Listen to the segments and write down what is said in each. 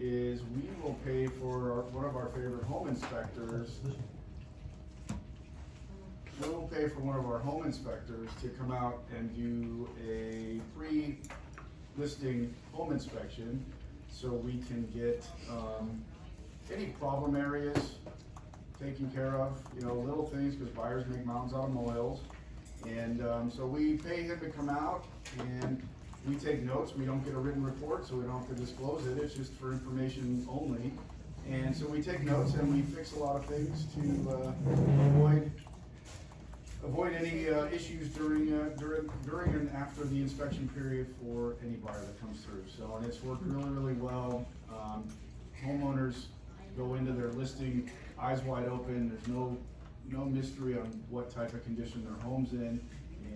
is we will pay for one of our favorite home inspectors. We'll pay for one of our home inspectors to come out and do a pre-listing home inspection so we can get any problem areas taken care of, little things, because buyers make mountains out of molehills. And so we pay him to come out and we take notes. We don't get a written report, so we don't have to disclose it. It's just for information only. And so we take notes and we fix a lot of things to avoid any issues during and after the inspection period for any buyer that comes through. So, and it's worked really, really well. Homeowners go into their listing eyes wide open. There's no mystery on what type of condition their home's in,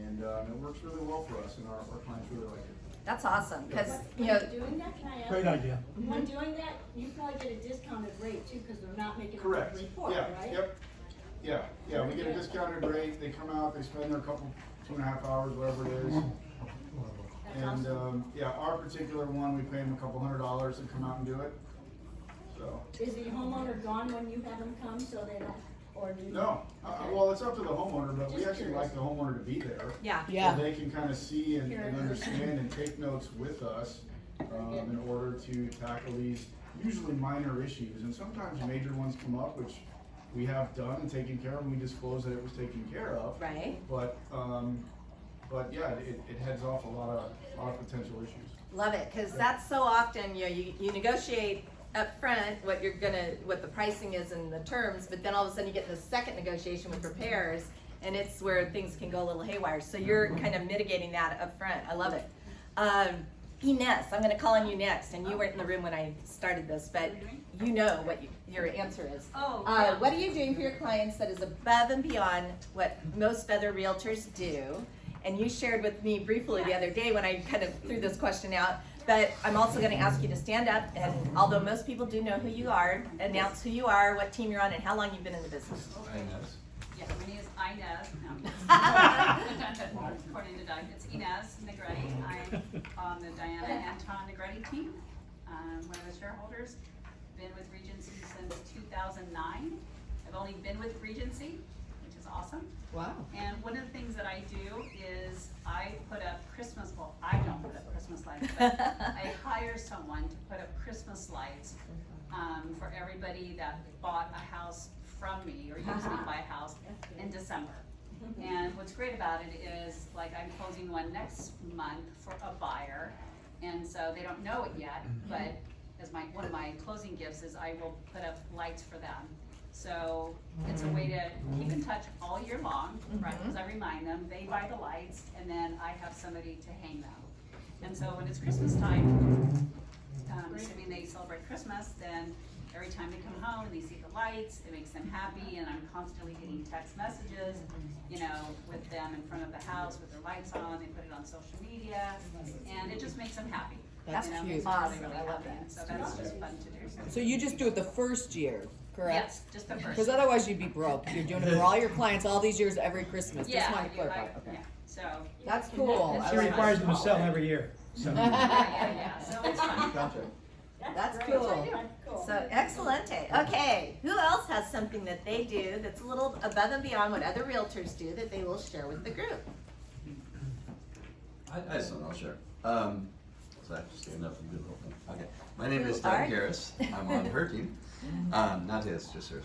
and it works really well for us, and our clients really like it. That's awesome, because, When doing that, can I ask? Great idea. When doing that, you probably get a discounted rate too, because they're not making a Correct. report, Yeah, right? yep. Yeah, we get a discounted rate. They come out, they spend their 2.5 hours, whatever it is. That's And, awesome. our particular one, we pay them a couple $100 to come out and do it, so. Is the homeowner gone when you have them come, so they don't, or do you? No, well, it's up to the homeowner, but we Just actually curious. like the homeowner to be there. yeah. So they can kind of see and understand and take notes with us, in order to tackle these usually minor issues. And sometimes major ones come up, which we have done and taken care of, and we disclose that it was taken care of. Right. But yeah, it heads off a lot of potential issues. Love it, because that's so often, you negotiate up front what the pricing is and the terms, but then all of a sudden you get the second negotiation with repairs, and it's where things can go a little haywire. So you're kind of mitigating that up front. I love it. Ines, I'm gonna call on you next, and you weren't in the room when I started this, but you know what your answer is. Oh, yeah. What are you doing for your clients that is above and beyond what most other realtors do? And you shared with me briefly the other day when I kind of threw this question out, but I'm also going to ask you to stand up, and although most people do know who you are, announce who you are, what team you're on, and how long you've been in the business. Yeah, my name is Inez. No. According to Doug, it's Inez Negretti. I'm on the Diana Anton Negretti team. One of the shareholders. Been with Regency since 2009. I've only been with Regency, which is awesome. Wow. And one of the things that I do is I put up Christmas, well, I don't put up Christmas lights, but I hire someone to put up Christmas lights for everybody that bought a house from me or used me to buy a house in December. And what's great about it is, like, I'm closing one next month for a buyer, and so they don't know it yet, but as one of my closing gifts is I will put up lights for them. So it's a way to keep in touch all year long, right? Because I remind them, they buy the lights, and then I have somebody to hang them. And so when it's Christmas time, assuming they celebrate Christmas, then every time they come home and they see the lights, it makes them happy, and I'm constantly getting text messages, with them in front of the house with their lights on. They put it on social media, and it just makes them happy. That's Makes cute. them Awesome. really I love happy. that. So that's just fun to do. So you just do it the first year, correct? Yes, just the first. Because otherwise you'd be broke. You're doing it for all your clients all these years, every Christmas. Yeah, Just want to clarify. Okay. yeah, so. That's cool. It's She really requires fun. them to sell every year. So. Yeah, so it's fun. That's great. cool. That's cool. So, excellent. Okay, who else has something that they do that's a little above and beyond what other realtors do that they will share with the group? I have something I'll share. So I have to stand up and do the whole thing. Okay. My name is Who are Doug you? Harris. I'm on her team. Not his, just hers.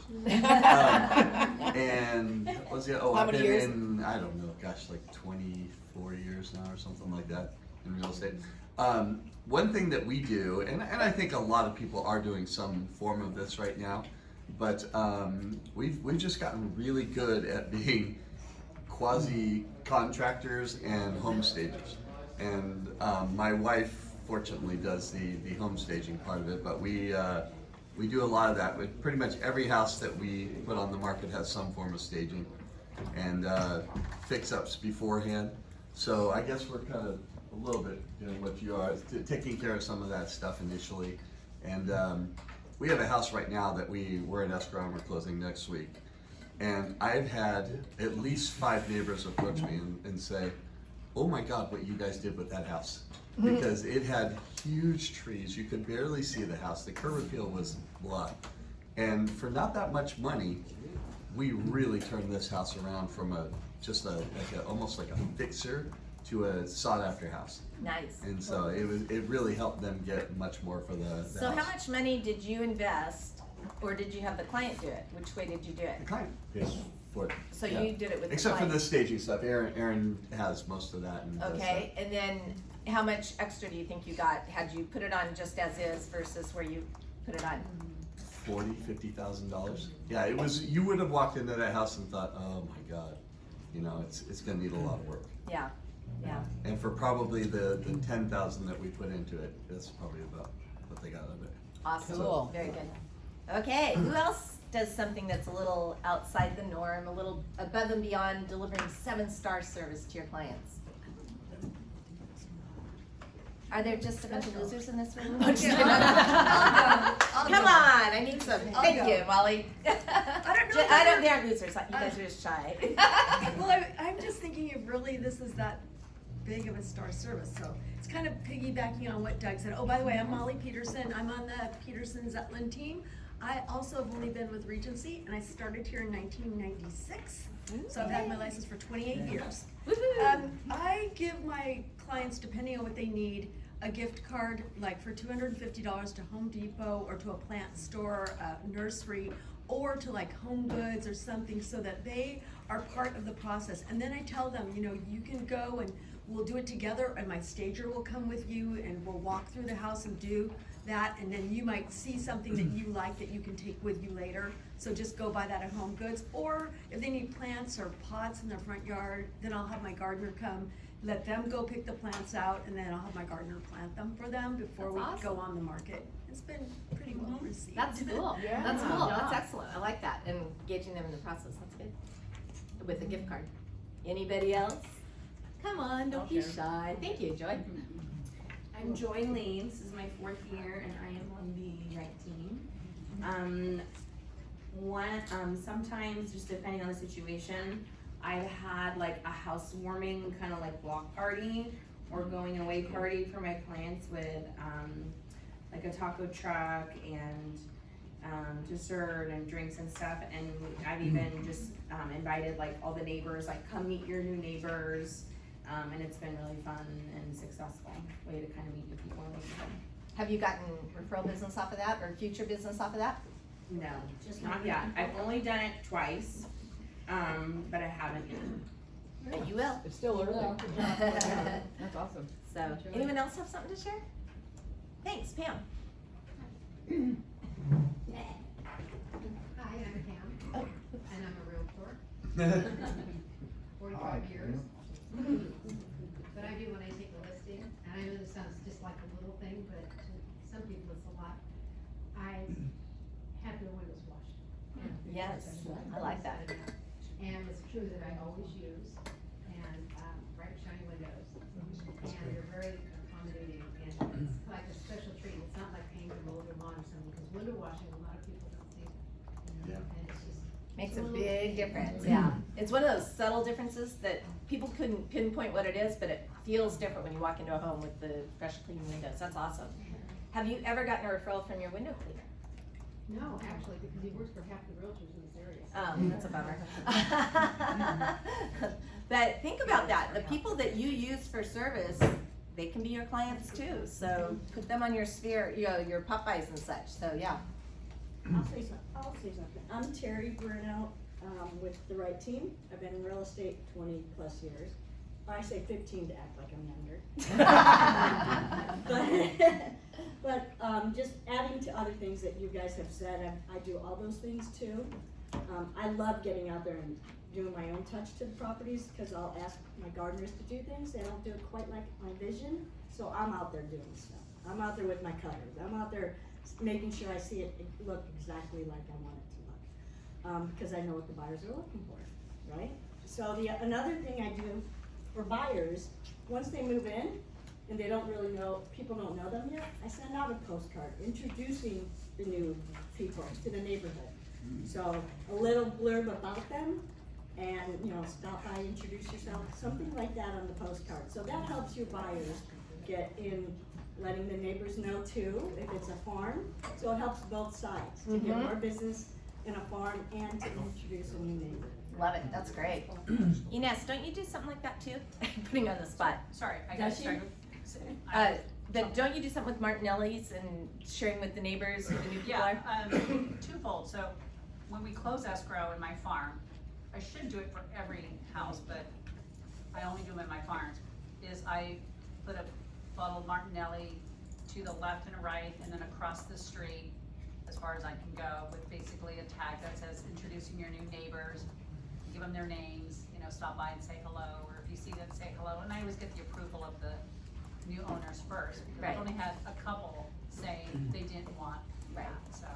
And what's the, How I've many been years? in, I don't know, gosh, like 24 years now or something like that in real estate. One thing that we do, and I think a lot of people are doing some form of this right now, but we've just gotten really good at being quasi contractors and home stagers. And my wife fortunately does the home staging part of it, but we do a lot of that. With pretty much every house that we put on the market has some form of staging and fix-ups beforehand. So I guess we're kind of a little bit doing what you are, taking care of some of that stuff initially. And we have a house right now that we're in escrow and we're closing next week. And I've had at least 5 neighbors approach me and say, oh my God, what you guys did with that house. Because it had huge trees, you could barely see the house, the curb appeal was blah. And for not that much money, we really turned this house around from almost like a fixer to a sought after house. Nice. And so it really helped them get much more for the So house. how much money did you invest, or did you have the client do it? Which way did you do it? The client pays for it. So yeah. you did it with the Except for client. the staging stuff, Aaron has most of that and does Okay, and then how much extra do you think you got? Had you put it on just as is versus where you put it on? $40,000-$50,000. Yeah, it was, you would have walked into that house and thought, oh my God, you know, it's gonna need a lot of work. Yeah, yeah. And for probably the 10,000 that we put into it, that's probably about what they got out of it. Awesome. Cool. Very good. Okay, who else does something that's a little outside the norm, a little above and beyond delivering 7-star service to your clients? Are there just a bunch of losers in this room? I'll Come go. on, I need some. Thank go. you, Molly. I don't know. I don't, they aren't losers. You guys are just shy. Well, I'm just thinking if really this is that big of a star service, so it's kind of piggybacking on what Doug said. Oh, by the way, I'm Molly Peterson. I'm on the Peterson-Zetland team. I also have only been with Regency, and I started here in 1996. So I've had my license for 28 years. Woohoo. I give my clients, depending on what they need, a gift card, like for $250 to Home Depot or to a plant store, a nursery, or to like Home Goods or something, so that they are part of the process. And then I tell them, you know, you can go and we'll do it together, and my stager will come with you, and we'll walk through the house and do that, and then you might see something that you like that you can take with you later. So just go buy that at Home Goods. Or if they need plants or pots in their front yard, then I'll have my gardener come, let them go pick the plants out, and then I'll have my gardener plant them for them before That's we awesome. go on the market. It's been pretty well received. That's cool. Yeah. That's cool. Yeah. That's excellent. I like that. And engaging them in the process. That's good. With a gift card. Anybody else? Come on, don't be shy. Thank you, Joy. I'm Joy Lane. This is my 4th year, and I am on the rent team. Sometimes, just depending on the situation, I've had like a housewarming kind of like block party or going away party for my clients with like a taco truck and dessert and drinks and stuff. And I've even just invited like all the neighbors, like come meet your new neighbors. And it's been really fun and successful way to kind of meet new people and meet them. Have you gotten referral business off of that or future business off of that? No, just not yet. I've only done it twice, but I haven't yet. But you will. It's still early. That's awesome. So, anyone else have something to share? Thanks, Pam. Hi, I'm Pam, and I'm a realtor, 45 years. But I do when I take a listing, and I know this sounds just like a little thing, but to some people it's a lot. I have their windows washed. Yes, I like that. And it's true that I always use, and bright shiny windows, and they're very accommodating, and it's like a special treat. It's not like paying to mow their lawn or something, because window washing, a lot of people don't see that. Yeah. And it's just. Makes a big difference, yeah. It's one of those subtle differences that people couldn't pinpoint what it is, but it feels different when you walk into a home with the fresh, clean windows. That's awesome. Have you ever gotten a referral from your window cleaner? No, actually, because he works for half the realtors in this area. That's a bummer. But think about that. The people that you use for service, they can be your clients too. So put them on your sphere, you know, your Popeyes and such. So yeah. I'll say something. I'm Terry Bruno, with the right team. I've been in real estate 20 plus years. I say 15 to act like I'm younger. But just adding to other things that you guys have said, I do all those things too. I love getting out there and doing my own touch to the properties, because I'll ask my gardeners to do things. They don't do it quite like my vision, so I'm out there doing stuff. I'm out there with my cutters. I'm out there making sure I see it look exactly like I want it to look, because I know what the buyers are looking for, right? So another thing I do for buyers, once they move in and they don't really know, people don't know them yet, I send out a postcard introducing the new people to the neighborhood. So a little blurb about them, and, you know, stop by, introduce yourself, something like that on the postcard. So that helps your buyers get in, letting the neighbors know too, if it's a farm. So it helps both sides, to get more business in a farm and to introduce a new neighbor. Love it, that's great. Ines, don't you do something like that too? Putting you on the spot. Sorry, I got Does she? started. Don't you do something with Martinelli's and sharing with the neighbors who the new people Yeah, are? twofold. So when we close escrow in my farm, I should do it for every house, but I only do them in my farms, is I put a bottle of Martinelli to the left and right and then across the street as far as I can go with basically a tag that says introducing your new neighbors, give them their names, you know, stop by and say hello, or if you see them, say hello. And I always get the approval of the new owners first, because Right. I've only had a couple say they didn't want Right. that, so.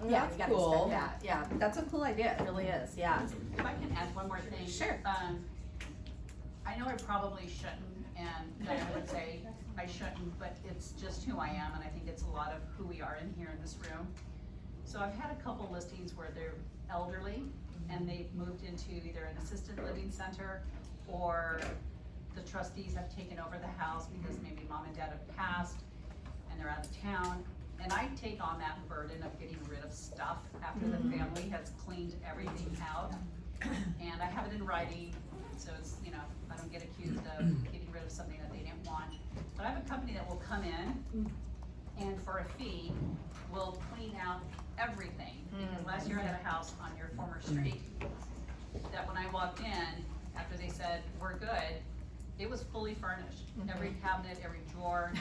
Yeah, That's you gotta cool. expect that. Yeah, that's a cool idea, it really is, yeah. If I can add one more thing. Sure. I know I probably shouldn't, and Diana would say I shouldn't, but it's just who I am, and I think it's a lot of who we are in here in this room. So I've had a couple listings where they're elderly, and they've moved into either an assisted living center, or the trustees have taken over the house because maybe mom and dad have passed, and they're out of town. And I take on that burden of getting rid of stuff after the family has cleaned everything out. And I have it in writing, so it's, you know, I don't get accused of getting rid of something that they didn't want. But I have a company that will come in and for a fee, will clean out everything. Because last year I had a house on your former street that when I walked in, after they said, we're good, it was fully furnished. Every cabinet, every drawer,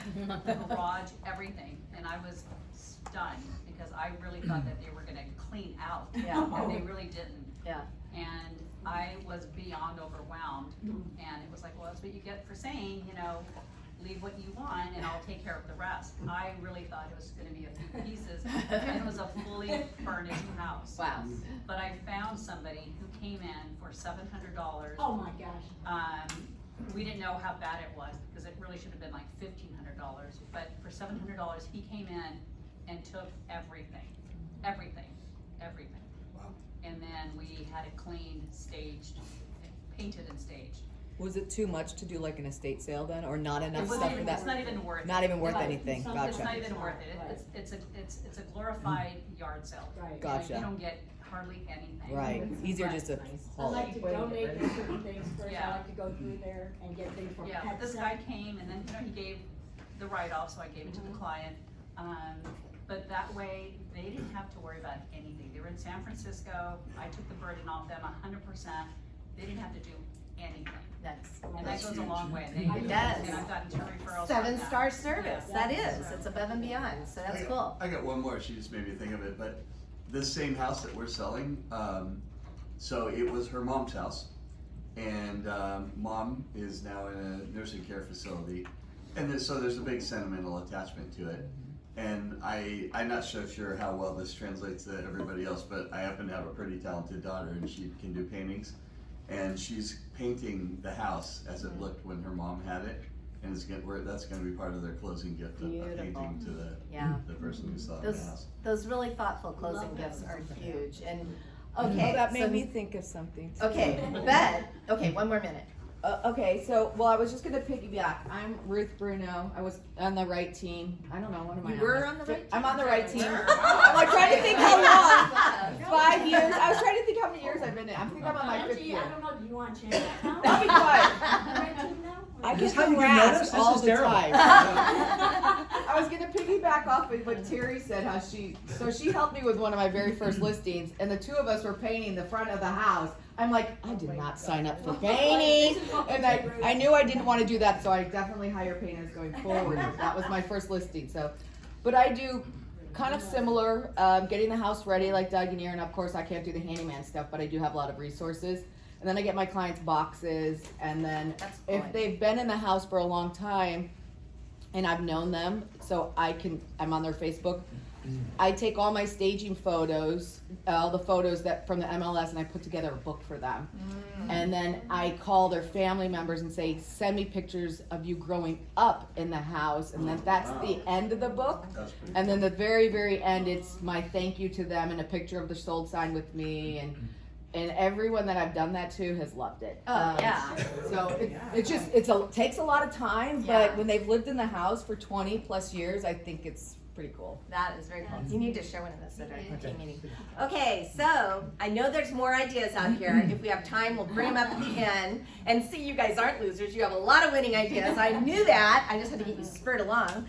the garage, everything. And I was stunned because I really thought that they were gonna clean out. Yeah. And they really didn't. Yeah. And I was beyond overwhelmed. And it was like, well, that's what you get for saying, you know, leave what you want and I'll take care of the rest. I really thought it was gonna be a few pieces, and it was a fully furnished house. Wow. But I found somebody who came in for $700. Oh my gosh. We didn't know how bad it was, because it really should have been like $1,500, but for $700, he came in and took everything. Wow. And then we had it cleaned, staged, painted and staged. Was it too much to do like an estate sale then, or not It enough wasn't stuff even, for that? it's not even worth it. Not even worth Right. anything, Something- It's not gotcha. even worth it. Right. It's a glorified yard sale. Right. You Gotcha. don't get hardly anything. Right, easier But- just to I haul like it. to donate to certain things first, I Yeah. like to go through there and get things from Yeah, pet but this center. guy came and then, you know, he gave the write-off, so I gave it to the client. But that way, they didn't have to worry about anything. They were in San Francisco, I took the burden off them 100%. They didn't have to do anything. That's And that That's goes a huge. long way. It does. And I've gotten 2 referrals from that. 7-star service, Yeah. that is, it's above and beyond, so that's cool. I got one more, she just made me think of it, but this same house that we're selling, so it was her mom's house, and mom is now in a nursing care facility, and so there's a big sentimental attachment to it. And I'm not so sure how well this translates to everybody else, but I happen to have a pretty talented daughter, and she can do paintings, and she's painting the house as it looked when her mom had it, and that's gonna be part of their closing gift of a Beautiful. painting to Yeah. the person who saw the Those, house. those really thoughtful closing Love that. gifts are huge, and, Oh, okay, that so- made me think of something. Okay, Beth, okay, one more minute. Okay, so, well, I was just gonna piggyback. I'm Ruth Bruno. I was on the right team. I don't know, what am I on? You were on the right I'm team? on the right team. Were. I'm like trying to think how long. 5 years. I was trying to think how many years I've been in. I think I'm on my 5th Angie, year. I don't know, do you want to change that now? I'll be quiet. Red team now? I This get how you get harassed noticed? This all is the terrible. time. I was gonna piggyback off of what Terry said, how she helped me with one of my very first listings, and the two of us were painting the front of the house. I'm like, I did not sign up for painting, and I knew I didn't want to do that, so I definitely hire painters going forward. That was my first listing, so. But I do kind of similar, getting the house ready like Doug and Aaron. Of course, I can't do the handyman stuff, but I do have a lot of resources. And then I get my clients boxes, and then That's if fine. they've been in the house for a long time, and I've known them, so I'm on their Facebook. I take all my staging photos, all the photos that from the MLS, and I put together a book for them. And then I call their family members and say, send me pictures of you growing up in the house, and then that's the end of the book. That's pretty And then the very, very end, it's my thank you to them and a picture of the sold sign with me, And everyone that I've done that to has loved it. Oh, yeah. So it takes a lot of time, Yeah. but when they've lived in the house for 20 plus years, I think it's pretty cool. That is very cool. You need to share one of those at our team meeting. Okay, so I know there's more ideas out here. If we have time, we'll bring them up at the end. And see, you guys aren't losers. You have a lot of winning ideas. I knew that. I just had to get you spurred along.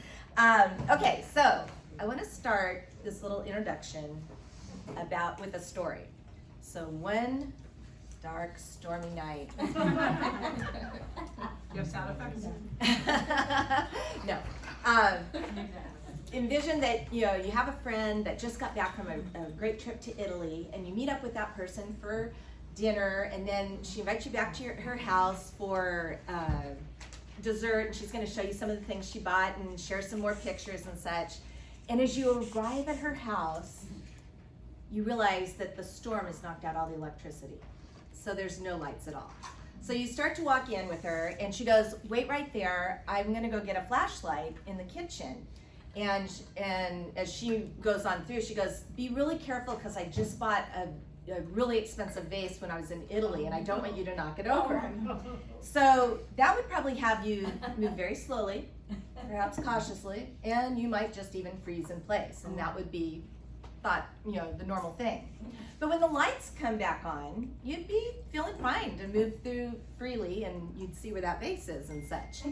Okay, so I want to start this little introduction with a story. So one dark, stormy night. You have sound effects? No. Envision that you have a friend that just got back from a great trip to Italy, and you meet up with that person for dinner, and then she invites you back to her house for dessert, and she's going to show you some of the things she bought and share some more pictures and such. And as you arrive at her house, you realize that the storm has knocked out all the electricity, so there's no lights at all. So you start to walk in with her, and she goes, "Wait right there, I'm going to go get a flashlight in the kitchen." And as she goes on through, she goes, "Be really careful, because I just bought a really expensive vase when I was in Italy, and I don't want you to knock it over." So that would probably have you move very slowly, perhaps cautiously, and you might just even freeze in place, and that would be the normal thing. But when the lights come back on, you'd be feeling fine to move through freely, and you'd see where that vase is and such.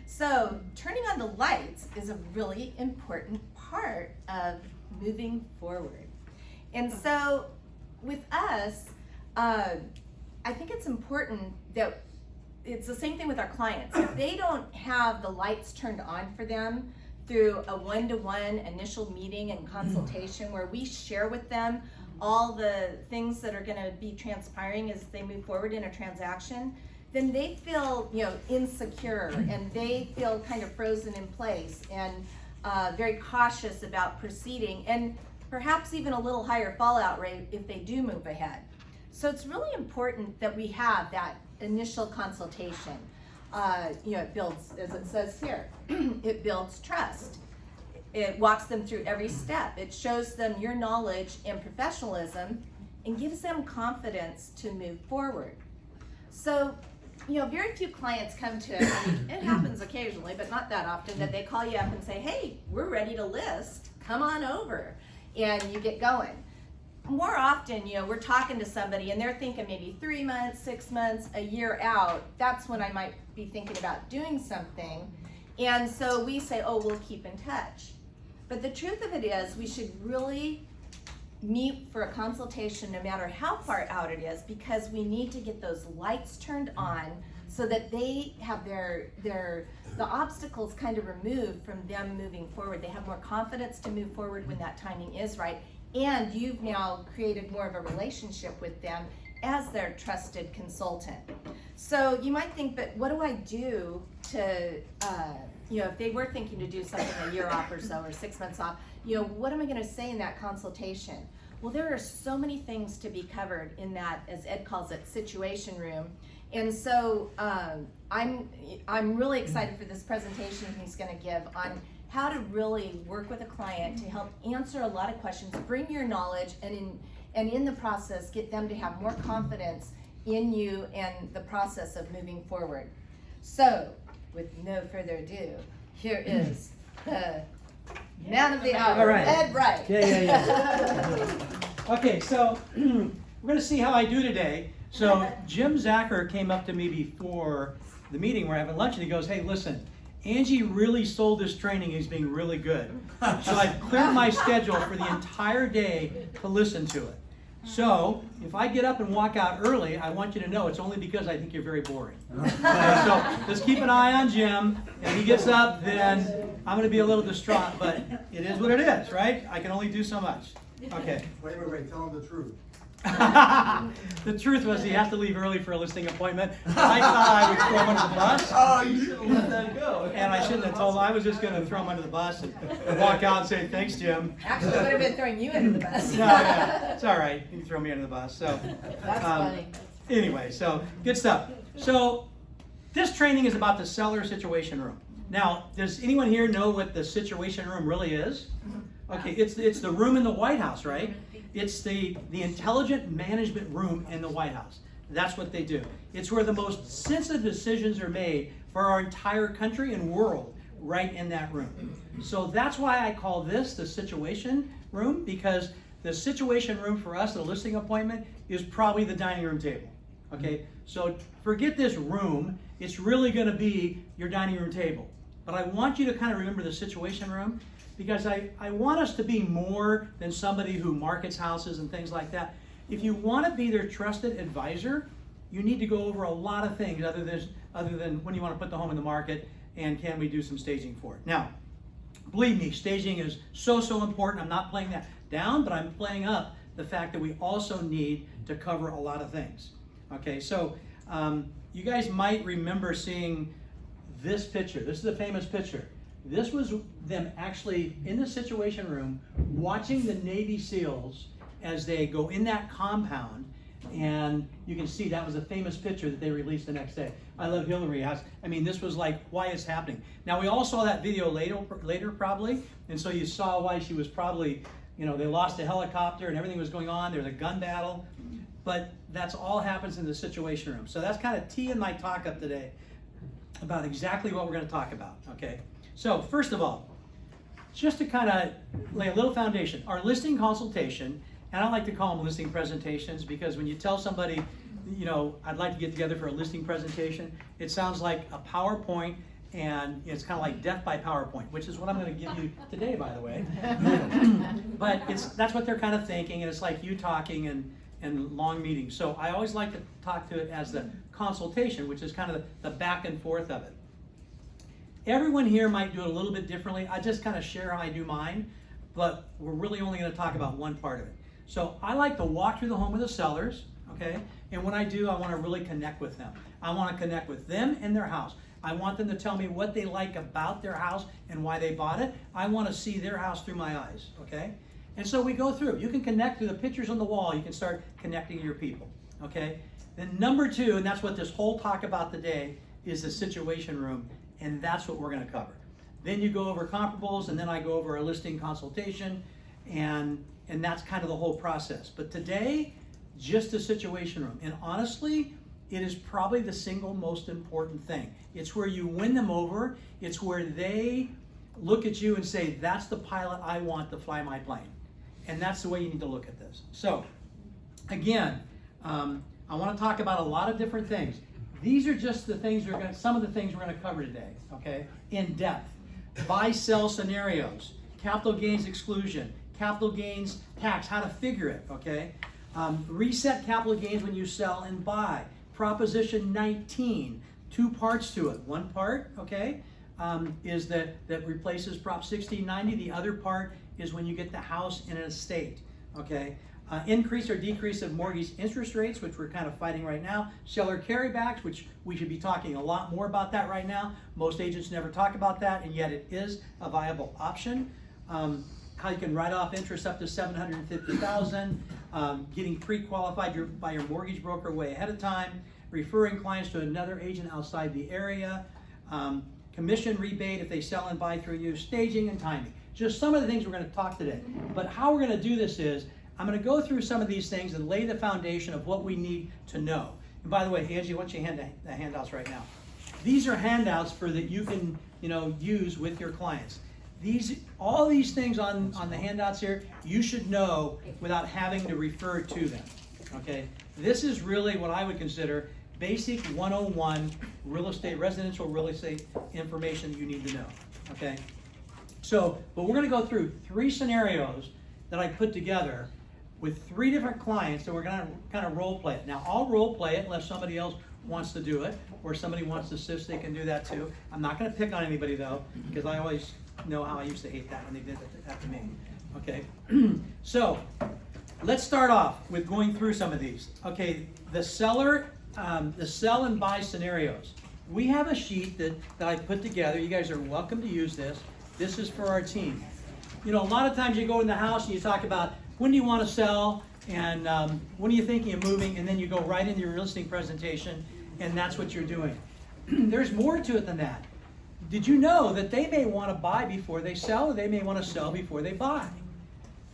So turning on the lights is a really important part of moving forward. And so with us, I think it's important that it's the same thing with our clients. If they don't have the lights turned on for them through a one-to-one initial meeting and consultation where we share with them all the things that are going to be transpiring as they move forward in a transaction, then they feel insecure, and they feel kind of frozen in place and very cautious about proceeding, and perhaps even a little higher fallout rate if they do move ahead. So it's really important that we have that initial consultation. It builds, as it says here, it builds trust. It walks them through every step. It shows them your knowledge and professionalism and gives them confidence to move forward. So, very few clients come to us. It happens occasionally, but not that often, that they call you up and say, "Hey, we're ready to list. Come on over." And you get going. More often, we're talking to somebody and they're thinking maybe 3 months, 6 months, a year out. That's when I might be thinking about doing something. And so we say, "Oh, we'll keep in touch." But the truth of it is, we should really meet for a consultation no matter how far out it is, because we need to get those lights turned on so that they have the obstacles kind of removed from them moving forward. They have more confidence to move forward when that timing is right. And you've now created more of a relationship with them as their trusted consultant. So you might think, but what do I do to, if they were thinking to do something a year off or so, or 6 months off, what am I going to say in that consultation? Well, there are so many things to be covered in that, as Ed calls it, situation room. And so I'm really excited for this presentation he's going to give on how to really work with a client to help answer a lot of questions, bring your knowledge, and in the process get them to have more confidence in you and the process of moving forward. So, with no further ado, here is the man of the hour, All right. Ed Wright. Yeah. Okay, so we're going to see how I do today. So Jim Zacher came up to me before the meeting. We're having lunch, and he goes, "Hey, listen, Angie really sold this training. He's being really good. So I've cleared my schedule for the entire day to listen to it. So if I get up and walk out early, I want you to know it's only because I think you're very boring." So just keep an eye on Jim. If he gets up, then I'm going to be a little distraught, but it is what it is, right? I can only do so much. Okay. Wait, tell him the truth. The truth was he has to leave early for a listing appointment. I thought I would throw him under the bus. Oh, you should have let that go. And I shouldn't have told him. I was just going to throw him under the bus and walk out and say, "Thanks, Jim." Actually, it would have been throwing you under the bus. No, yeah, it's all right. You can throw me under the bus. So, That's funny. Anyway, so good stuff. So this training is about the seller situation room. Now, does anyone here know what the situation room really is? Okay, it's the room in the White House, right? It's the intelligent management room in the White House. That's what they do. It's where the most sensitive decisions are made for our entire country and world, right in that room. So that's why I call this the situation room, because the situation room for us at a listing appointment is probably the dining room table. Okay, so forget this room. It's really going to be your dining room table. But I want you to kind of remember the situation room, because I want us to be more than somebody who markets houses and things like that. If you want to be their trusted advisor, you need to go over a lot of things other than when you want to put the home in the market and can we do some staging for it. Now, believe me, staging is so important. I'm not playing that down, but I'm playing up the fact that we also need to cover a lot of things. Okay, so you guys might remember seeing this picture. This is a famous picture. This was them actually in the situation room watching the Navy SEALs as they go in that compound, and you can see that was a famous picture that they released the next day. I love Hillary. I mean, this was like why it's happening. Now, we all saw that video later probably, and so you saw why she was probably, you know, they lost a helicopter and everything was going on. There was a gun battle, but that's all happens in the situation room. So that's kind of tea in my talk up today about exactly what we're going to talk about, okay? So first of all, just to kind of lay a little foundation, our listing consultation, and I like to call them listing presentations, because when you tell somebody, you know, I'd like to get together for a listing presentation, it sounds like a PowerPoint, and it's kind of like death by PowerPoint, which is what I'm going to give you today, by the way. But that's what they're kind of thinking, and it's like you talking and long meetings. So I always like to talk to it as the consultation, which is kind of the back and forth of it. Everyone here might do it a little bit differently. I just kind of share how I do mine, but we're really only going to talk about one part of it. So I like to walk through the home with the sellers, okay? And when I do, I want to really connect with them. I want to connect with them and their house. I want them to tell me what they like about their house and why they bought it. I want to see their house through my eyes, okay? And so we go through. You can connect through the pictures on the wall. You can start connecting your people, okay? Then number two, and that's what this whole talk about today, is the situation room, and that's what we're going to cover. Then you go over comparables, and then I go over a listing consultation, and that's kind of the whole process. But today, just the situation room. And honestly, it is probably the single most important thing. It's where you win them over. It's where they look at you and say, that's the pilot I want to fly my plane. And that's the way you need to look at this. So, again, I want to talk about a lot of different things. These are just the things some of the things we're going to cover today, okay? In depth. Buy-sell scenarios, capital gains exclusion, capital gains tax, how to figure it, okay? Reset capital gains when you sell and buy. Proposition 19, two parts to it. One part, okay, is that replaces Prop 1690. The other part is when you get the house in an estate, okay? Increase or decrease of mortgage interest rates, which we're kind of fighting right now. Seller carrybacks, which we should be talking a lot more about that right now. Most agents never talk about that, and yet it is a viable option. How you can write off interest up to $750,000, getting pre-qualified by your mortgage broker way ahead of time, referring clients to another agent outside the area, commission rebate if they sell and buy through you, staging and timing. Just some of the things we're going to talk today. But how we're going to do this is, I'm going to go through some of these things and lay the foundation of what we need to know. And by the way, Angie, why don't you hand the handouts right now? These are handouts for that you can, use with your clients. All these things on the handouts here, you should know without having to refer to them. Okay? This is really what I would consider basic 101 residential real estate information that you need to know. Okay? So, but we're going to go through 3 scenarios that I put together with 3 different clients, and we're going to kind of role play it. Now, I'll role play it unless somebody else wants to do it, or somebody wants to assist, they can do that too. I'm not going to pick on anybody though, because I always know how I used to hate that when they did that to me. Okay, so let's start off with going through some of these. Okay, the sell and buy scenarios. We have a sheet that I put together. You guys are welcome to use this. This is for our team. A lot of times you go in the house and you talk about when do you want to sell and when are you thinking of moving, and then you go right into your listing presentation, and that's what you're doing. There's more to it than that. Did you know that they may want to buy before they sell, or they may want to sell before they buy?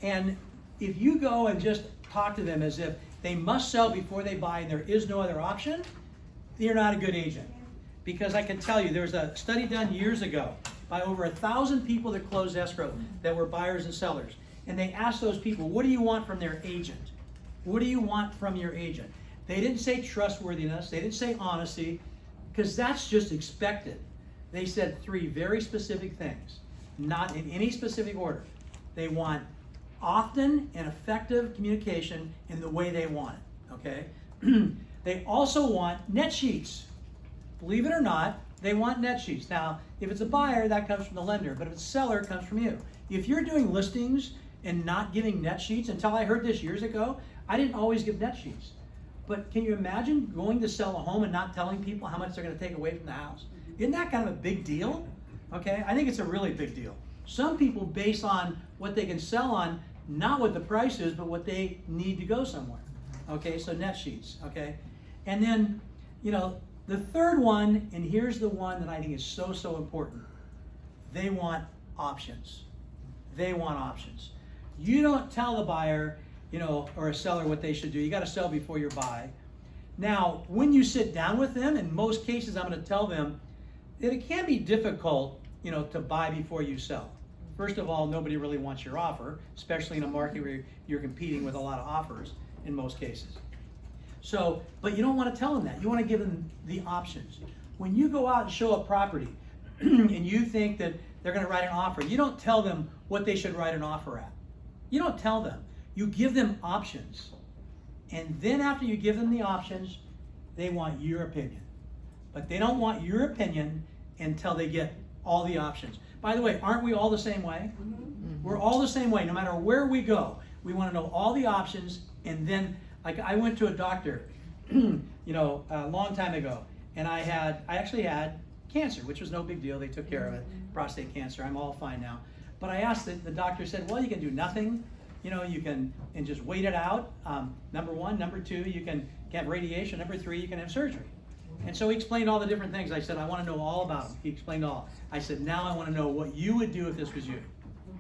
And if you go and just talk to them as if they must sell before they buy and there is no other option, you're not a good agent. Because I can tell you, there was a study done years ago by over 1,000 people that closed escrow that were buyers and sellers. And they asked those people, what do you want from their agent? What do you want from your agent? They didn't say trustworthiness, they didn't say honesty, because that's just expected. They said 3 very specific things, not in any specific order. They want often and effective communication in the way they want it, okay? They also want net sheets. Believe it or not, they want net sheets. Now, if it's a buyer, that comes from the lender, but if it's a seller, it comes from you. If you're doing listings and not giving net sheets, until I heard this years ago, I didn't always give net sheets. But can you imagine going to sell a home and not telling people how much they're going to take away from the house? Isn't that kind of a big deal? Okay, I think it's a really big deal. Some people base on what they can sell on, not what the price is, but what they need to go somewhere. Okay, so net sheets, okay? And then, you know, the third one, and here's the one that I think is so, so important. They want options. They want options. You don't tell the buyer, you know, or a seller what they should do. You got to sell before you buy. Now, when you sit down with them, in most cases, I'm going to tell them that it can be difficult, you know, to buy before you sell. First of all, nobody really wants your offer, especially in a market where you're competing with a lot of offers in most cases. So, but you don't want to tell them that. You want to give them the options. When you go out and show a property and you think that they're going to write an offer, you don't tell them what they should write an offer at. You don't tell them. You give them options. And then after you give them the options, they want your opinion. But they don't want your opinion until they get all the options. By the way, aren't we all the same way? Mm-hmm. We're all the same way. No matter where we go, we want to know all the options. And then, like, I went to a doctor, you know, a long time ago, and I actually had cancer, which was no big deal. They took care of it, prostate cancer. I'm all fine now. But I asked the doctor said, well, you can do nothing. You know, you can and just wait it out. Number 1, number 2, you can have radiation. Number 3, you can have surgery. And so he explained all the different things. I said, I want to know all about them. He explained all. I said, now I want to know what you would do if this was you.